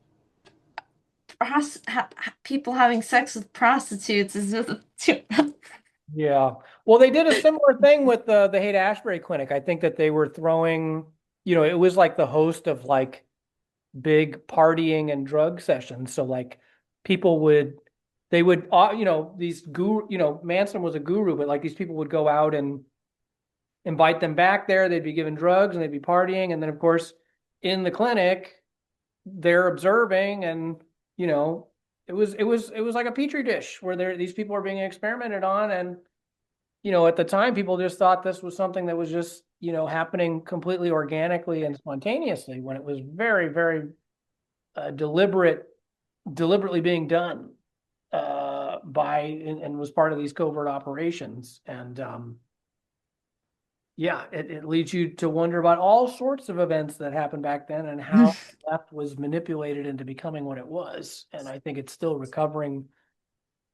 [SPEAKER 2] people having sex with prostitutes is just
[SPEAKER 3] yeah. Well, they did a similar thing with the Haight-Ashbury Clinic. I think that they were throwing, it was like the host of like big partying and drug sessions. So like people would, they would, these guru, Manson was a guru, but like these people would go out and invite them back there. They'd be given drugs and they'd be partying. And then of course, in the clinic, they're observing and, it was like a petri dish where these people are being experimented on. And, at the time, people just thought this was something that was just, happening completely organically and spontaneously when it was very, very deliberately being done and was part of these covert operations. And yeah, it leads you to wonder about all sorts of events that happened back then and how the left was manipulated into becoming what it was. And I think it's still recovering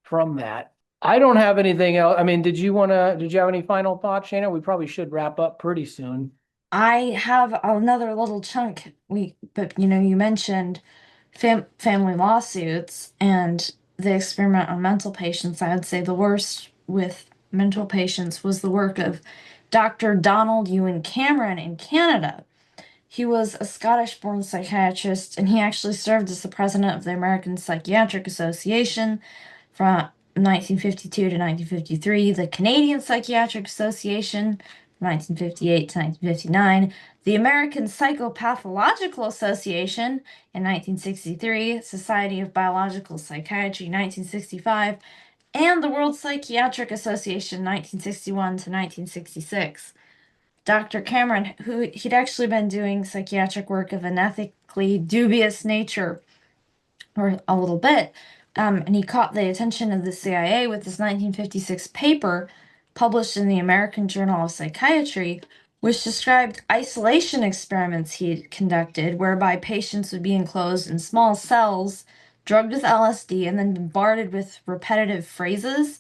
[SPEAKER 3] from that. I don't have anything else. I mean, did you have any final thoughts, Shaenah? We probably should wrap up pretty soon.
[SPEAKER 2] I have another little chunk. But you mentioned family lawsuits and the experiment on mental patients. I would say the worst with mental patients was the work of Dr. Donald Ewan Cameron in Canada. He was a Scottish-born psychiatrist, and he actually served as the president of the American Psychiatric Association from 1952 to 1953, the Canadian Psychiatric Association from 1958 to 1959, the American Psychopathological Association in 1963, Society of Biological Psychiatry 1965, and the World Psychiatric Association 1961 to 1966. Dr. Cameron, who he'd actually been doing psychiatric work of an ethically dubious nature for a little bit, and he caught the attention of the CIA with this 1956 paper published in the American Journal of Psychiatry, which described isolation experiments he'd conducted, whereby patients would be enclosed in small cells, drugged with LSD, and then bombarded with repetitive phrases.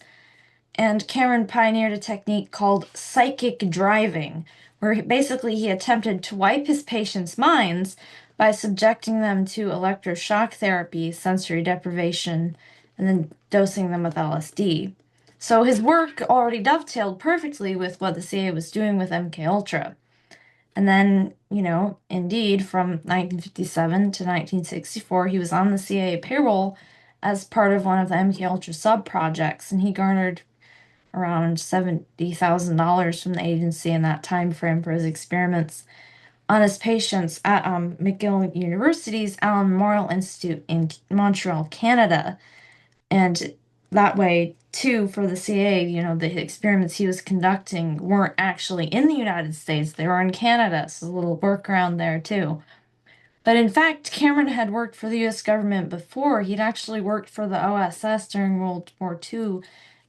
[SPEAKER 2] And Cameron pioneered a technique called psychic driving, where basically he attempted to wipe his patients' minds by subjecting them to electroshock therapy, sensory deprivation, and then dosing them with LSD. So his work already dovetailed perfectly with what the CIA was doing with MK Ultra. And then, indeed, from 1957 to 1964, he was on the CIA payroll as part of one of the MK Ultra sub-projects, and he garnered around $70,000 from the agency in that time frame for his experiments on his patients at McGill University's Allen Memorial Institute in Montreal, Canada. And that way, too, for the CIA, the experiments he was conducting weren't actually in the United States, they were in Canada, so a little workaround there, too. But in fact, Cameron had worked for the US government before. He'd actually worked for the OSS during World War II,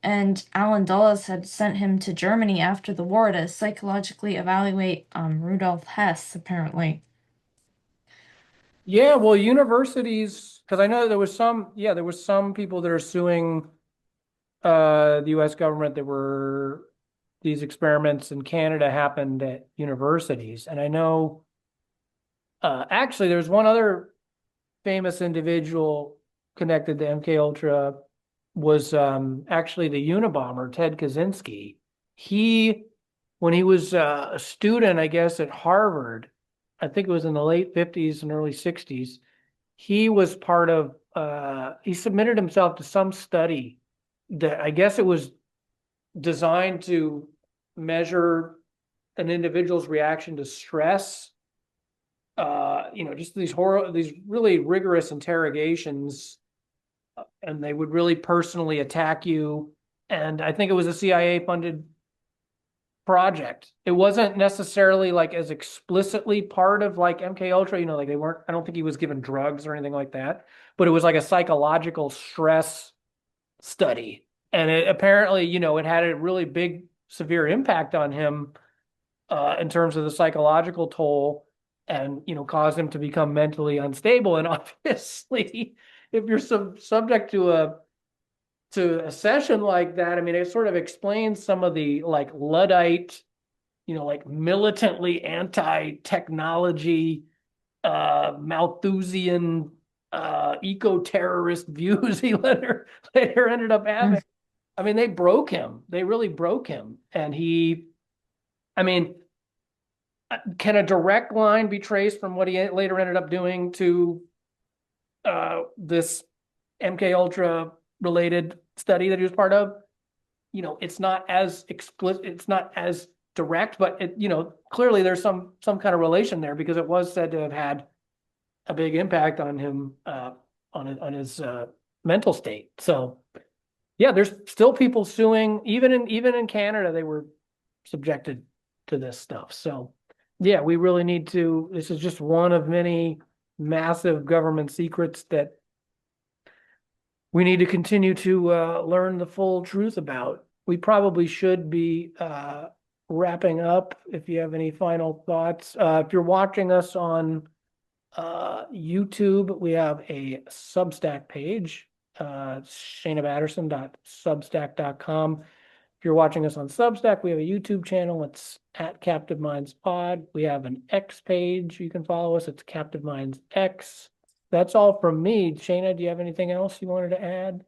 [SPEAKER 2] and Alan Dulles had sent him to Germany after the war to psychologically evaluate Rudolf Hess, apparently.
[SPEAKER 3] Yeah, well, universities, because I know there was some people that are suing the US government that were these experiments in Canada happened at universities. And I know actually there's one other famous individual connected to MK Ultra was actually the Unabomber, Ted Kaczynski. When he was a student, I guess, at Harvard, I think it was in the late 50s and early 60s, he was part of, he submitted himself to some study that I guess it was designed to measure an individual's reaction to stress. Just these really rigorous interrogations, and they would really personally attack you. And I think it was a CIA funded project. It wasn't necessarily like as explicitly part of like MK Ultra, you know, like they weren't, I don't think he was given drugs or anything like that, but it was like a psychological stress study. And it apparently, you know, it had a really big, severe impact on him in terms of the psychological toll, and, you know, caused him to become mentally unstable. And obviously, if you're subject to a session like that, I mean, it sort of explains some of the like Luddite, you know, like militantly anti-technology, Malthusian, eco-terrorist views he later ended up having. I mean, they broke him. They really broke him. And I mean, can a direct line be traced from what he later ended up doing to this MK Ultra related study that he was part of? You know, it's not as explicit, it's not as direct, but it, you know, clearly there's some kind of relation there, because it was said to have had a big impact on him, on his mental state. So yeah, there's still people suing, even in Canada, they were subjected to this stuff. So yeah, we really need to, this is just one of many massive government secrets that we need to continue to learn the full truth about. We probably should be wrapping up. If you have any final thoughts, if you're watching us on YouTube, we have a Substack page, ShaenahPatterson.substack.com. If you're watching us on Substack, we have a YouTube channel. It's at Captive Minds Pod. We have an X page. You can follow us. It's Captive Minds X. That's all from me. Shaenah, do you have anything else you wanted to add?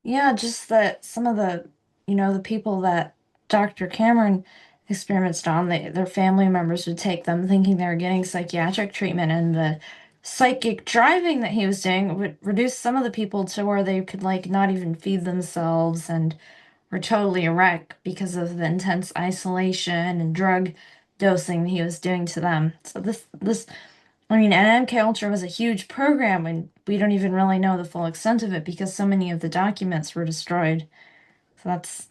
[SPEAKER 2] Yeah, just that some of the, you know, the people that Dr. Cameron experiments on, their family members would take them thinking they were getting psychiatric treatment, and the psychic driving that he was doing would reduce some of the people to where they could like not even feed themselves and were totally a wreck because of the intense isolation and drug dosing that he was doing to them. So I mean, and MK Ultra was a huge program, and we don't even really know the full extent of it because so many of the documents were destroyed. So that's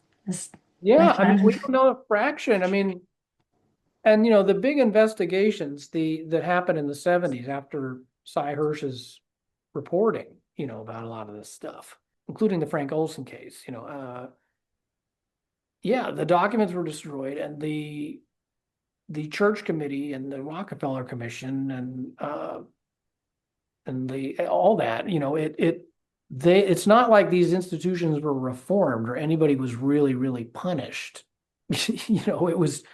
[SPEAKER 3] Yeah, I mean, we don't know a fraction. I mean, and you know, the big investigations that happened in the 70s after Cy Hirsch's reporting, you know, about a lot of this stuff, including the Frank Olson case, you know, yeah, the documents were destroyed, and the Church Committee and the Rockefeller Commission and all that, you know, it's not like these institutions were reformed or anybody was really punished. You know, it was,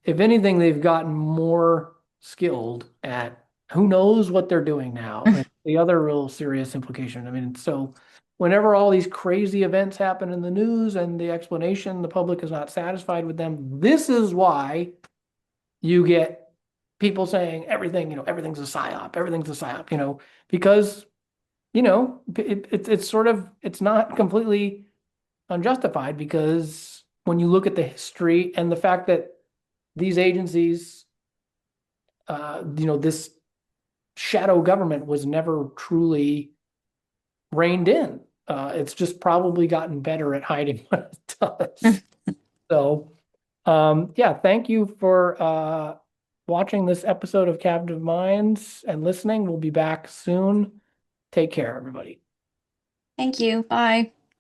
[SPEAKER 3] if anything, they've gotten more skilled at who knows what they're doing now. And the other real serious implication, I mean, so whenever all these crazy events happen in the news and the explanation, the public is not satisfied with them, this is why you get people saying everything, you know, everything's a psyop, you know, because, you know, it's sort of, it's not completely unjustified, because when you look at the history and the fact that these agencies, you know, this shadow government was never truly reined in. It's just probably gotten better at hiding what it does. So, yeah, thank you for watching this episode of Captive Minds and listening. We'll be back soon. Take care, everybody.
[SPEAKER 2] Thank you. Bye.